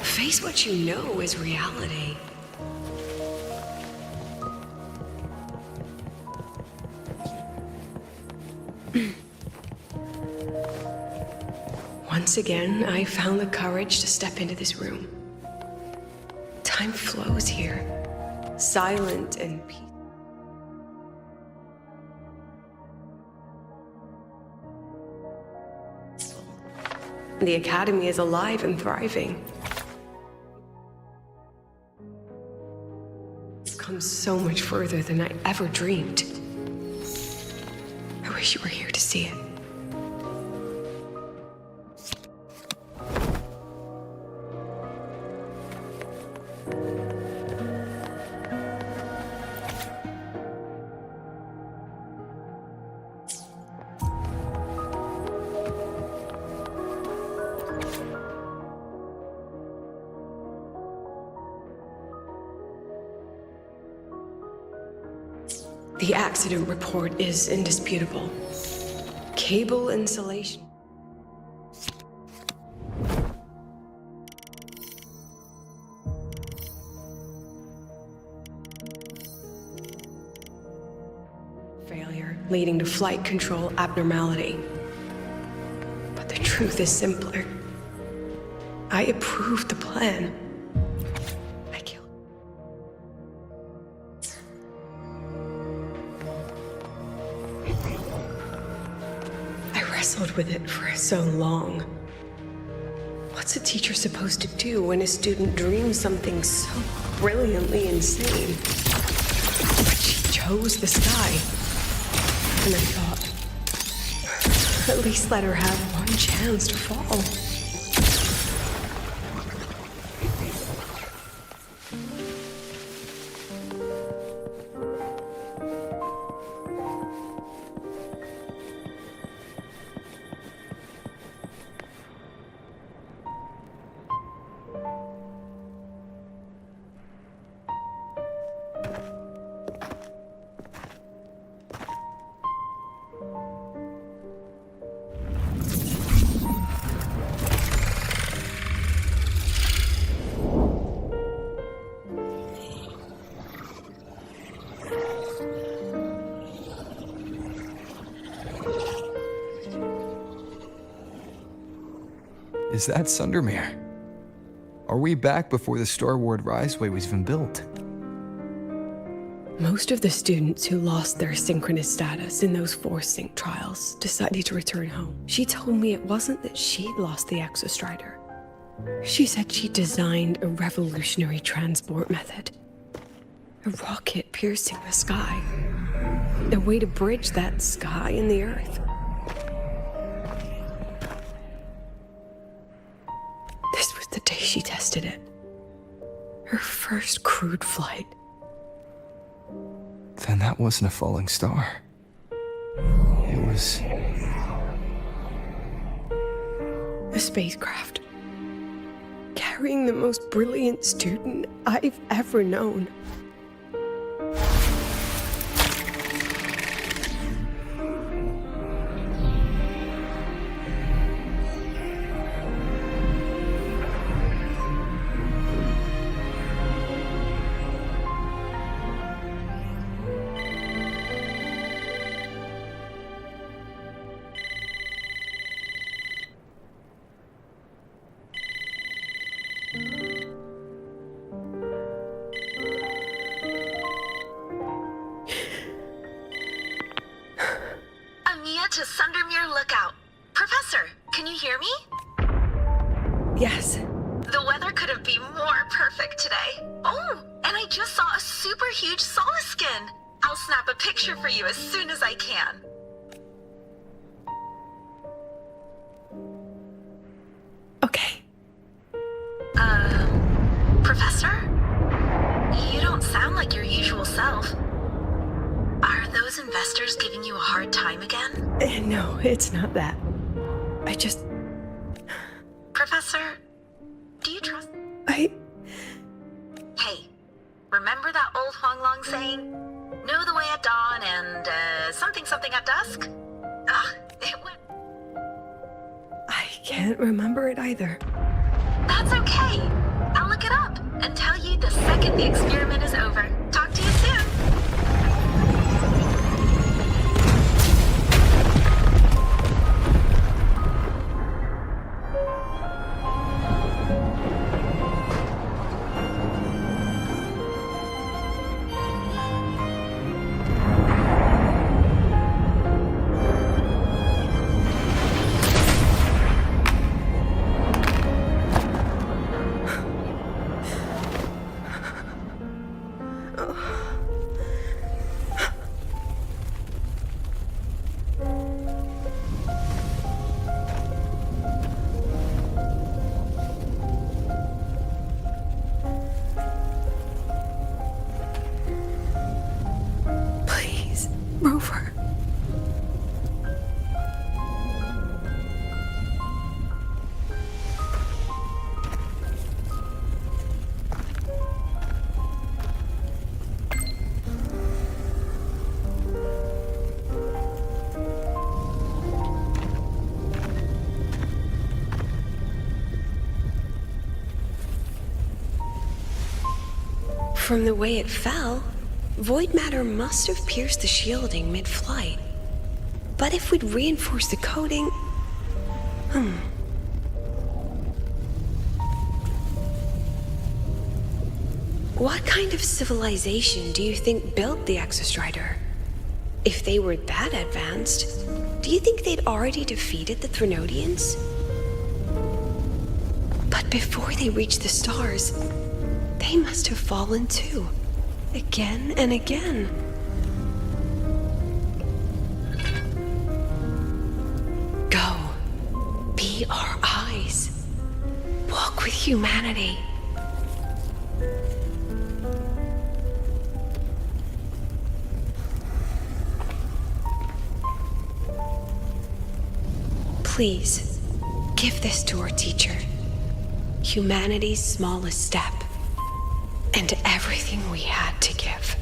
Face what you know is reality. Once again, I found the courage to step into this room. Time flows here, silent and peaceful. The Academy is alive and thriving. It's come so much further than I ever dreamed. I wish you were here to see it. The accident report is indisputable. Cable insulation. Failure leading to flight control abnormality. But the truth is simpler. I approved the plan. With it for so long. What's a teacher supposed to do when a student dreams something so brilliantly insane? But she chose the sky. And I thought, at least let her have one chance to fall. Is that Sundermere? Are we back before the Star Ward Riseway was even built? Most of the students who lost their synchronous status in those force sync trials decided to return home. She told me it wasn't that she'd lost the Exostrider. She said she designed a revolutionary transport method. A rocket piercing the sky. A way to bridge that sky and the Earth. This was the day she tested it. Her first crewed flight. Then that wasn't a falling star. It was... a spacecraft. Carrying the most brilliant student I've ever known. me? Yes. The weather couldn't be more perfect today. Oh, and I just saw a super huge solaskin. I'll snap a picture for you as soon as I can. Okay. Professor? You don't sound like your usual self. Are those investors giving you a hard time again? No, it's not that. I just... Professor, do you trust... Hey, remember that old Huanglong saying? Know the way at dawn and, something at dusk? Ugh, it went... I can't remember it either. That's okay. I'll look it up and tell you the second the experiment is over. Talk to you soon. Rover. From the way it fell, void matter must have pierced the shielding mid-flight. But if we'd reinforced the coating... What kind of civilization do you think built the Exostrider? If they were that advanced, do you think they'd already defeated the Threnodians? But before they reached the stars, they must have fallen too. Again and again. Go. Be our eyes. Walk with humanity. Please, give this to our teacher. Humanity's smallest step. And everything we had to give.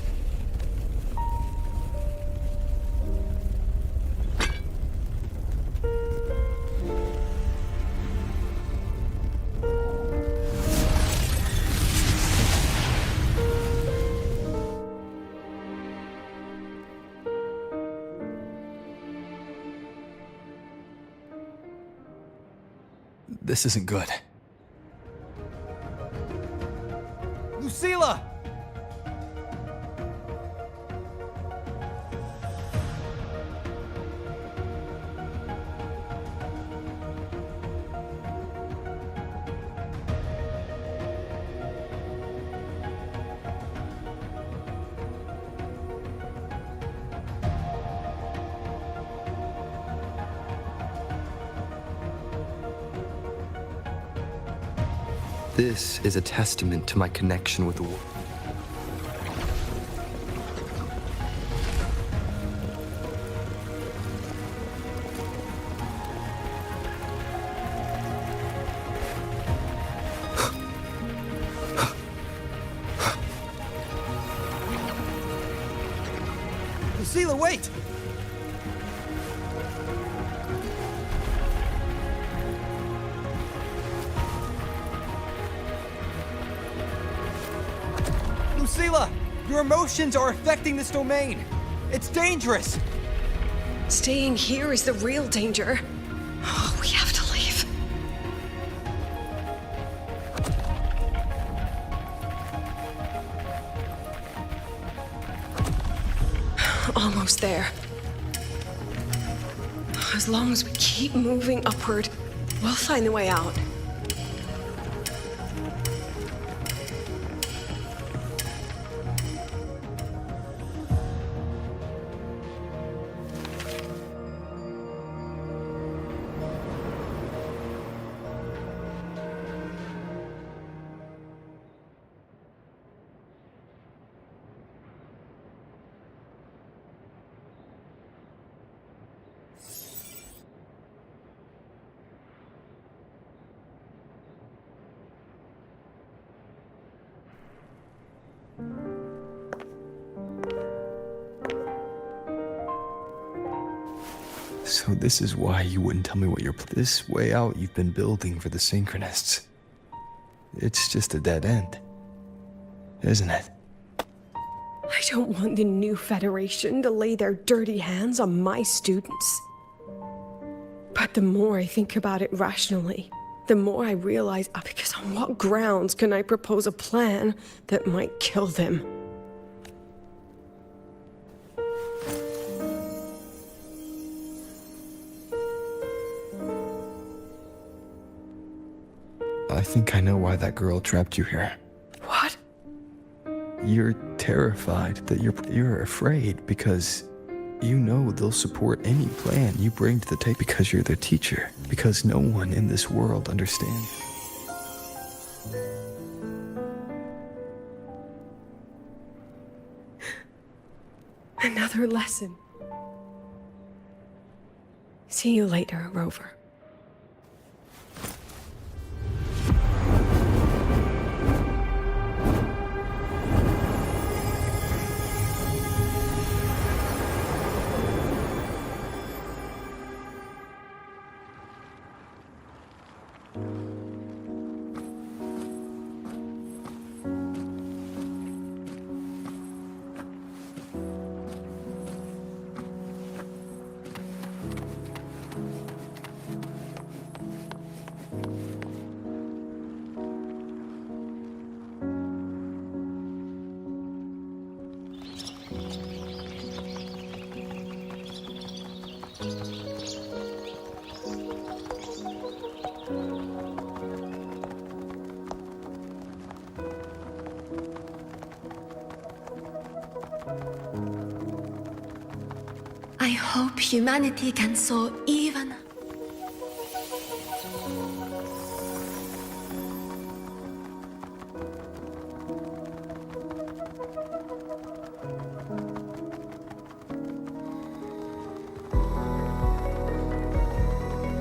This isn't good. Lucilla! This is a testament to my connection with WuWa. Lucilla, wait! Lucilla! Your emotions are affecting this domain! It's dangerous! Staying here is the real danger. Oh, we have to leave. Almost there. As long as we keep moving upward, We'll find a way out. So this is why you wouldn't tell me what this way out you've been building for the Synchronists. It's just a dead end, isn't it? I don't want the new Federation to lay their dirty hands on my students. But the more I think about it rationally, the more I realize, because on what grounds can I propose a plan that might kill them? I think I know why that girl trapped you here. What? You're terrified, that you're afraid because you know they'll support any plan you bring to the table because you're their teacher, because no one in this world understands. Another lesson. See you later, Rover. I hope humanity can soar even.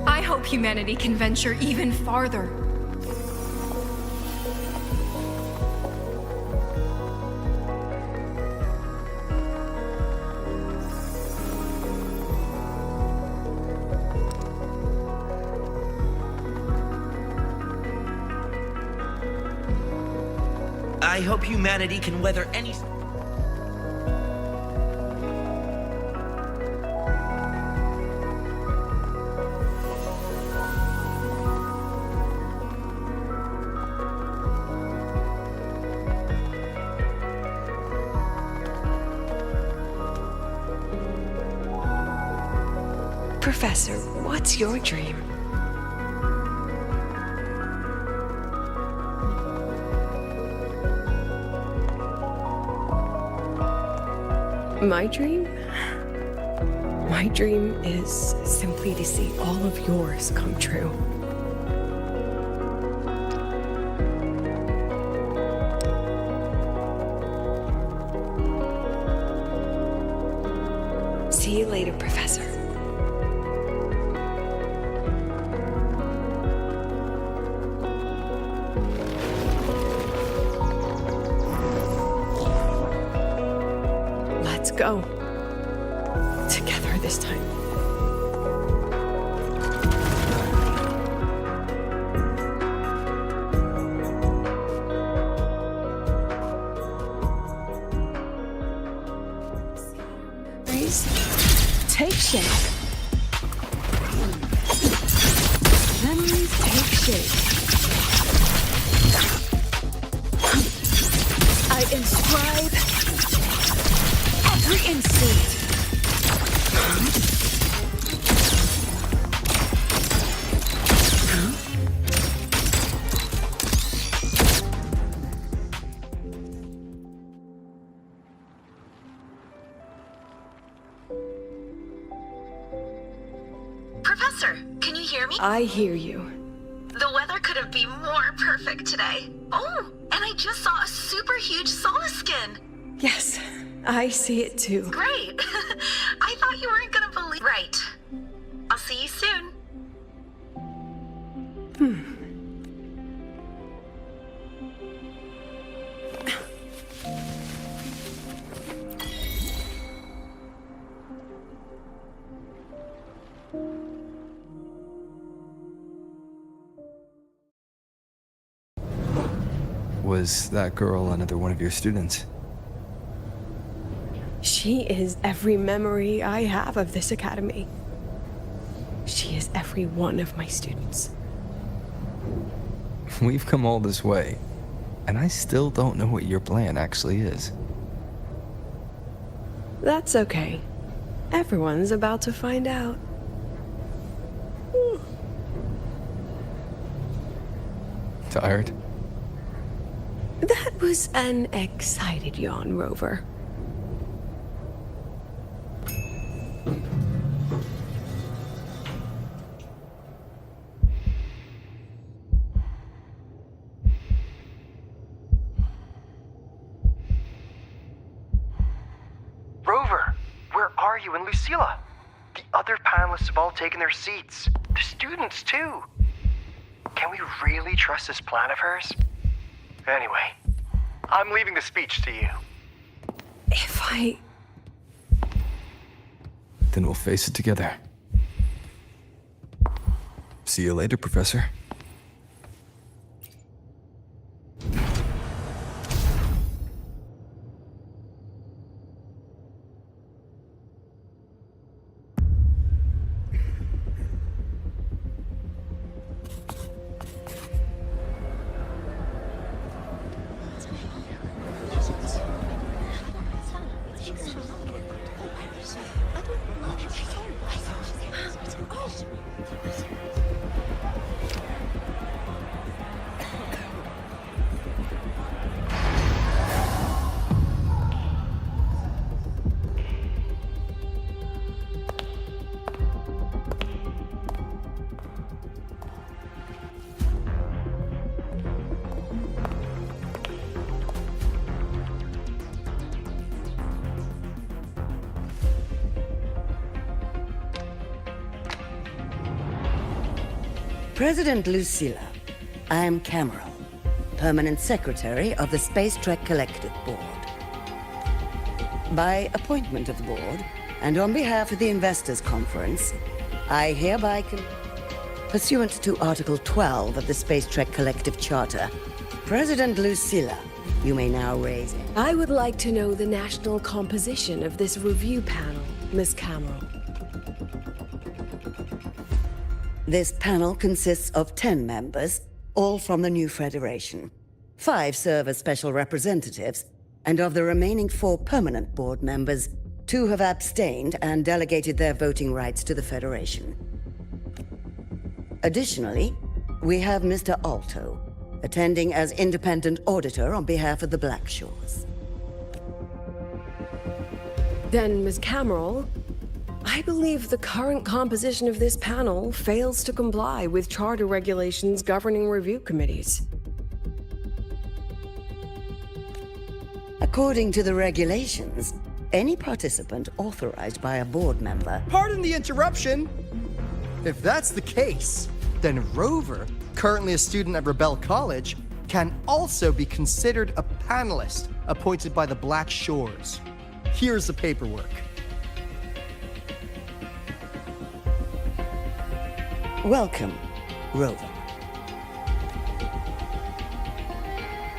I hope humanity can venture even farther. I hope humanity can weather any... Professor, what's your dream? My dream? My dream is simply to see all of yours come true. See you later, Professor. Let's go. Together this time. Take shape. Memories take shape. I inscribe every instinct. Professor, can you hear me? I hear you. The weather couldn't be more perfect today. Oh, and I just saw a super huge solaskin. Yes, I see it too. Great. I thought you weren't gonna believe. Right. I'll see you soon. Was that girl another one of your students? She is every memory I have of this academy. She is every one of my students. We've come all this way, and I still don't know what your plan actually is. That's okay. Everyone's about to find out. Tired? That was an excited yawn, Rover. Rover, where are you and Lucilla? The other panelists have all taken their seats. The students, too. Can we really trust this plan of hers? Anyway, I'm leaving the speech to you. Then we'll face it together. See you later, Professor. President Lucilla, I am Cameron, Permanent Secretary of the Space Trek Collective Board. By appointment of the Board, and on behalf of the Investors' Conference, I hereby pursuant to Article 12 of the Space Trek Collective Charter, President Lucilla, you may now raise it. I would like to know the national composition of this review panel, Miss Cameron. This panel consists of 10 members, all from the new Federation. 5 serve as special representatives, and of the remaining 4 permanent board members, 2 have abstained and delegated their voting rights to the Federation. Additionally, we have Mr. Alto, attending as independent auditor on behalf of the Blackshores. Then, Ms. Cameron, I believe the current composition of this panel fails to comply with charter regulations governing review committees. According to the regulations, any participant authorized by a board member... Pardon the interruption! If that's the case, then Rover, currently a student at Rebel College, can also be considered a panelist appointed by the Black Shores. Here's the paperwork. Welcome, Rover.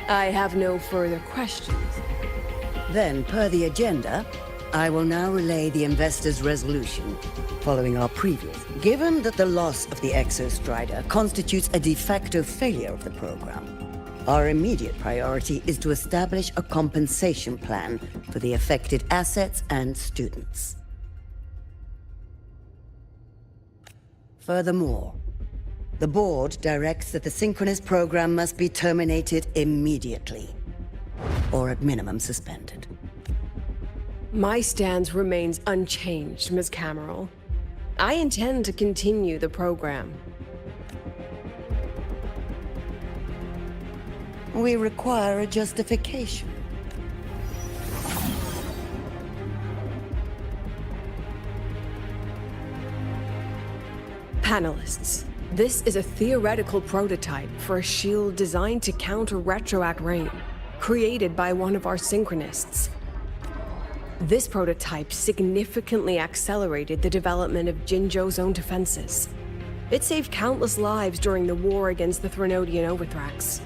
I have no further questions. Then, per the agenda, I will now relay the investors' resolution following our previous. Given that the loss of the Exostrider constitutes a de facto failure of the program, our immediate priority is to establish a compensation plan for the affected assets and students. Furthermore, the board directs that the Synchronous program must be terminated immediately, or at minimum suspended. My stance remains unchanged, Ms. Cameron. I intend to continue the program. We require a justification. Panelists, this is a theoretical prototype for a shield designed to counter retroact rain, created by one of our synchronists. This prototype significantly accelerated the development of Jinzhou's own defenses. It saved countless lives during the war against the Threnodian Overthrax.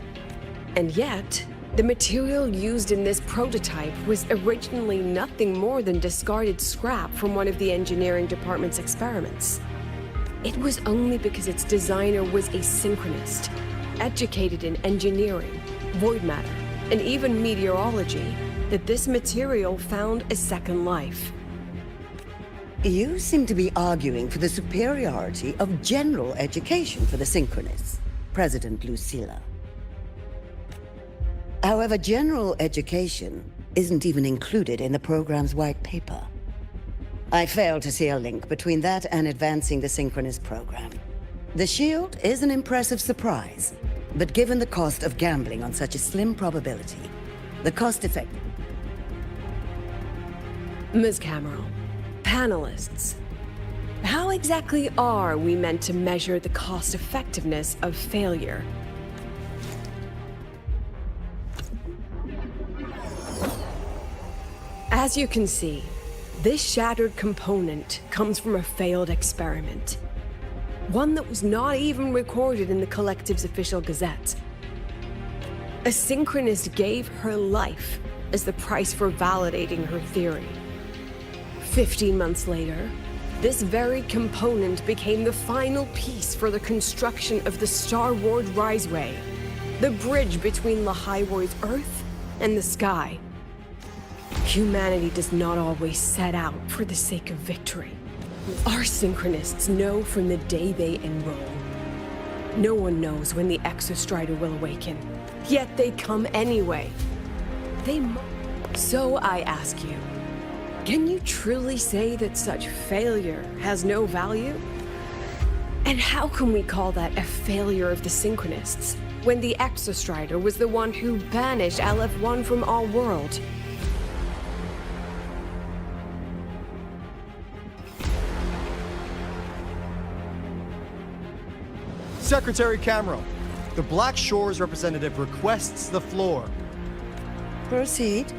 And yet, the material used in this prototype was originally nothing more than discarded scrap from one of the engineering department's experiments. It was only because its designer was a synchronist, educated in engineering, void matter, and even meteorology, that this material found a second life. You seem to be arguing for the superiority of general education for the Synchronists, President Lucilla. However, general education isn't even included in the program's white paper. I fail to see a link between that and advancing the Synchronist program. The shield is an impressive surprise, but given the cost of gambling on such a slim probability, the cost-effective... Ms. Cameron, panelists, how exactly are we meant to measure the cost-effectiveness of failure? As you can see, this shattered component comes from a failed experiment. One that was not even recorded in the Collective's official gazette. A synchronist gave her life as the price for validating her theory. 15 months later, this very component became the final piece for the construction of the Star Ward Riseway, the bridge between Lahaiwoi's Earth and the sky. Humanity does not always set out for the sake of victory. Our synchronists know from the day they enroll. No one knows when the Exostrider will awaken, yet they come anyway. So I ask you, can you truly say that such failure has no value? And how can we call that a failure of the synchronists, when the Exostrider was the one who banished LF1 from our world? Secretary Cameron, the Black Shores representative requests the floor. Proceed.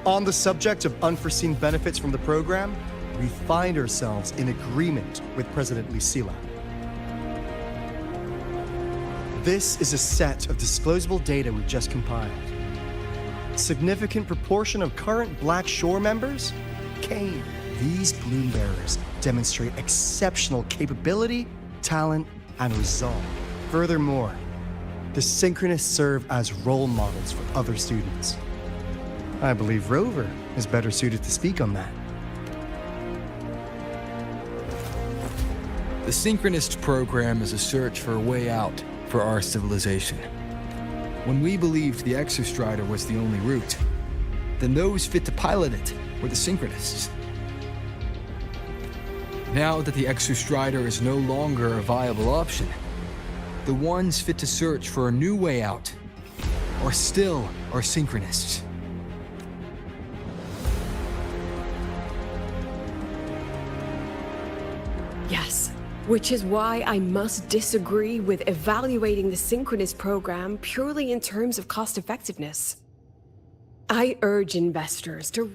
On the subject of unforeseen benefits from the program, we find ourselves in agreement with President Lucilla. This is a set of disclosable data we've just compiled. Significant proportion of current Black Shore members? Kane. These Bloom Bearers demonstrate exceptional capability, talent, and resolve. Furthermore, the Synchronists serve as role models for other students. I believe Rover is better suited to speak on that. The Synchronist program is a search for a way out for our civilization. When we believed the Exostrider was the only route, then those fit to pilot it were the Synchronists. Now that the Exostrider is no longer a viable option, the ones fit to search for a new way out are still our Synchronists. Yes, which is why I must disagree with evaluating the Synchronist program purely in terms of cost effectiveness. I urge investors to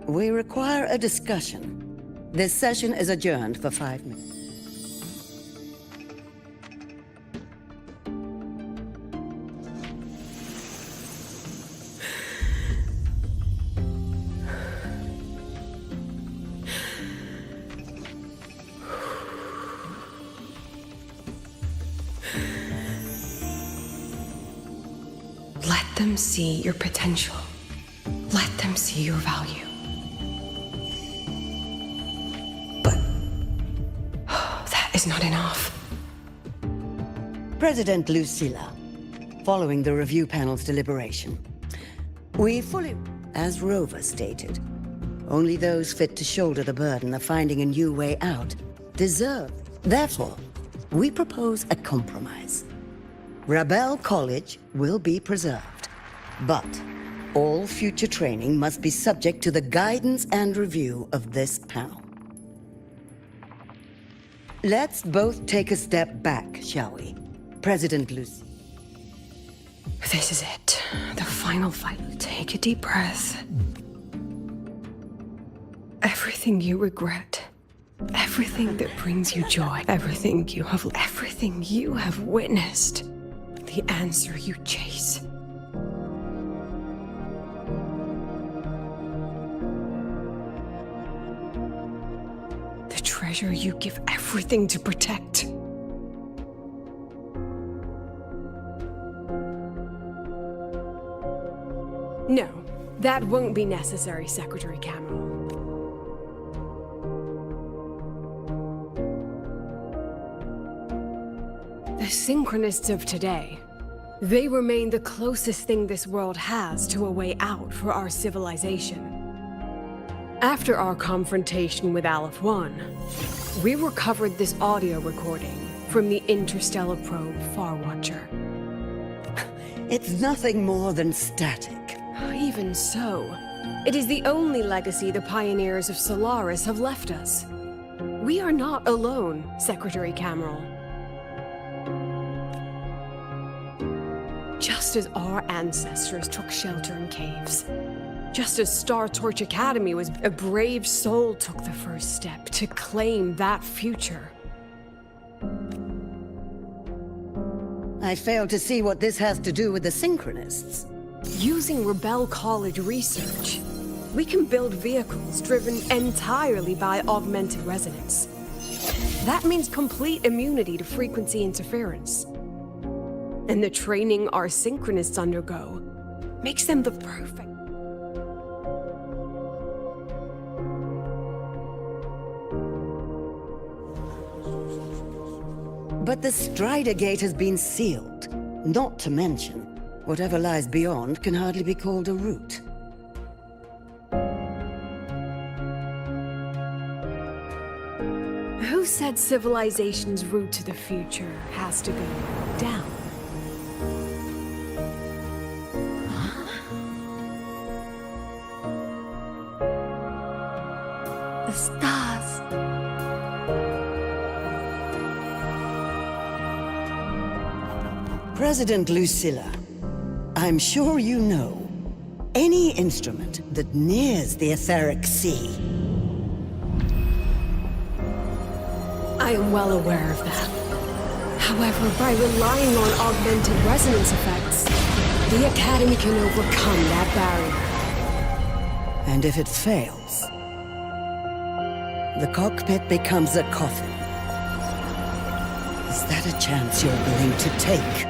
We require a discussion. This session is adjourned for 5 minutes. let them see your potential. Let them see your value. That is not enough. President Lucilla, following the review panel's deliberation, We fully, as Rover stated, only those fit to shoulder the burden of finding a new way out deserve. Therefore, we propose a compromise. Rebel College will be preserved, but all future training must be subject to the guidance and review of this panel. Let's both take a step back, shall we? President Lucy. This is it. The final fight. Take a deep breath. Everything you regret, everything that brings you joy, everything you have witnessed, the answer you chase. The treasure you give everything to protect. No, that won't be necessary, Secretary Camel. The Synchronists of today, they remain the closest thing this world has to a way out for our civilization. After our confrontation with Aleph 1, we recovered this audio recording from the interstellar probe Farwatcher. It's nothing more than static. Even so, it is the only legacy the pioneers of Solaris have left us. We are not alone, Secretary Cameron. Just as our ancestors took shelter in caves, just as Star Torch Academy was, a brave soul took the first step to claim that future. I fail to see what this has to do with the Synchronists. Using Rebel College research, we can build vehicles driven entirely by augmented resonance. That means complete immunity to frequency interference. And the training our Synchronists undergo makes them the perfect. But the Strider Gate has been sealed. Not to mention, whatever lies beyond can hardly be called a route. Who said civilization's route to the future has to go down? The stars. President Lucilla, I'm sure you know, any instrument that nears the etheric sea. I am well aware of that. However, by relying on augmented resonance effects, the Academy can overcome that barrier. And if it fails, the cockpit becomes a coffin. Is that a chance you're willing to take?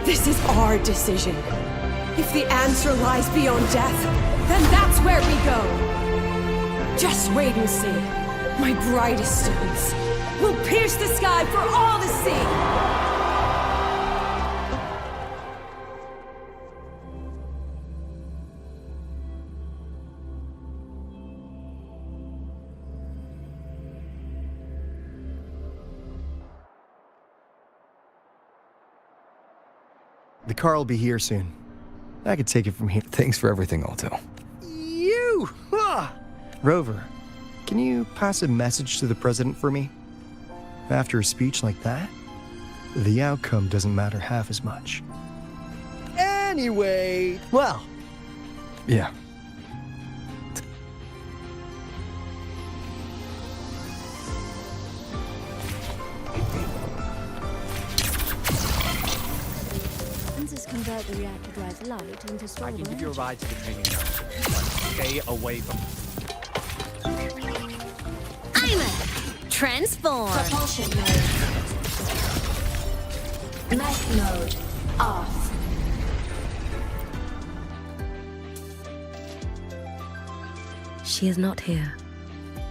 This is our decision. If the answer lies beyond death, then that's where we go. Just wait and see. My brightest students will pierce the sky for all to see. The car will be here soon. I could take it from here. Thanks for everything, Alto. You! Ah! Rover, can you pass a message to the president for me? After a speech like that, the outcome doesn't matter half as much. Anyway, well. Yeah. convert the reactor drive's light into storable I can give you a energy. ride to the training ground. But stay away from... I'm a transform. Propulsion mode. Mech mode off. She is not here.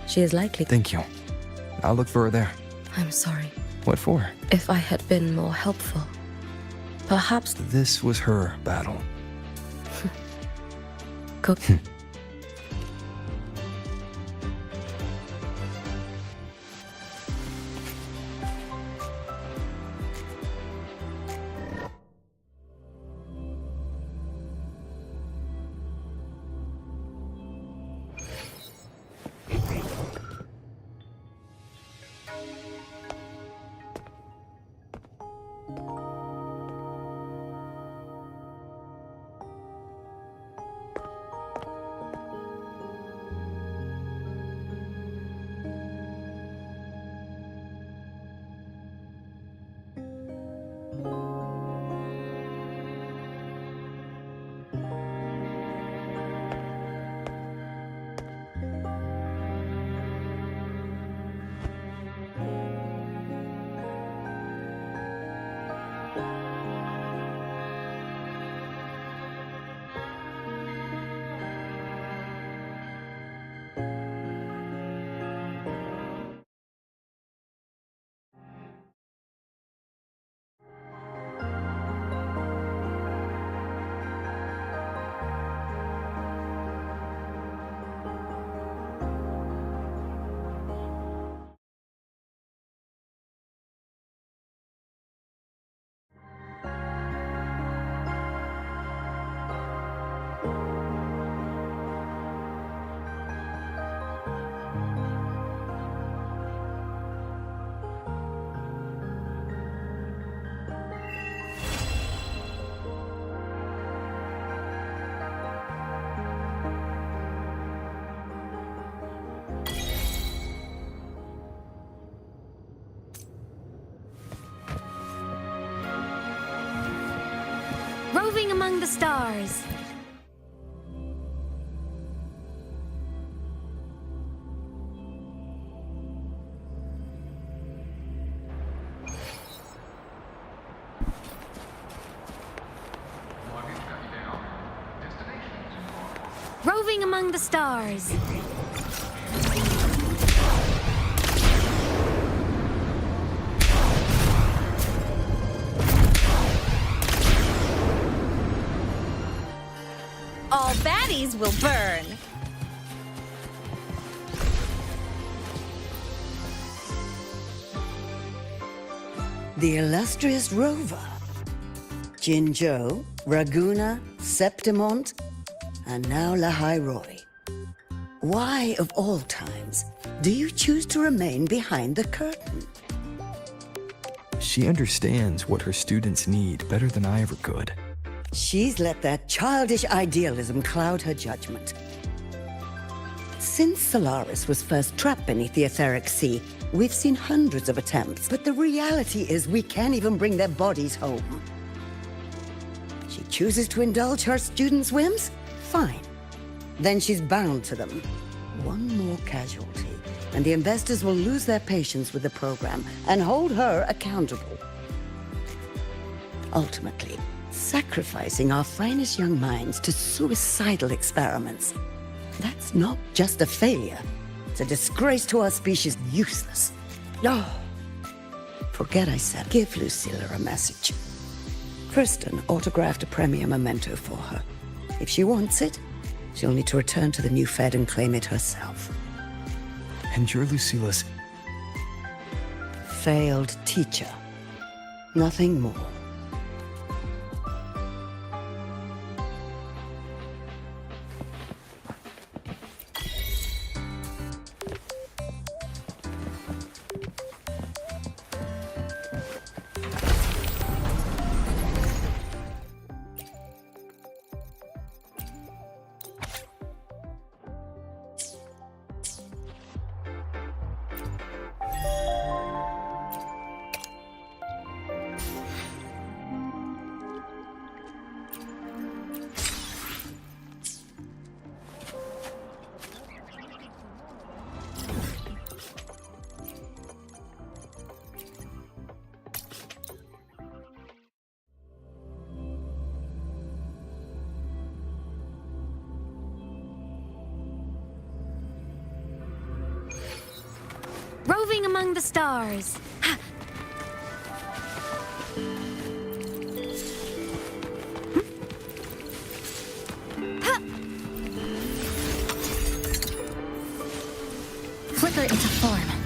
She is likely... Thank you. I'll look for her there. I'm sorry. What for? If I had been more helpful, perhaps... This was her battle. Go... Roving among the stars. Roving among the stars. All baddies will burn. The illustrious rover. Jinzhou, Raguna, Septimont, and now Lahai Roy. Why, of all times, do you choose to remain behind the curtain? She understands what her students need better than I ever could. She's let that childish idealism cloud her judgment. Since Solaris was first trapped beneath the etheric sea, we've seen hundreds of attempts, but the reality is we can't even bring their bodies home. She chooses to indulge her students' whims? Fine. Then she's bound to them. One more casualty, and the investors will lose their patience with the program and hold her accountable. Ultimately, sacrificing our finest young minds to suicidal experiments. That's not just a failure. It's a disgrace to our species. Useless. No. Forget I said. Give Lucilla a message. Kristen autographed a premier memento for her. If she wants it, she'll need to return to the new Fed and claim it herself. And you're Lucilla's... failed teacher. Nothing more. among the stars. Ha! Flicker into form.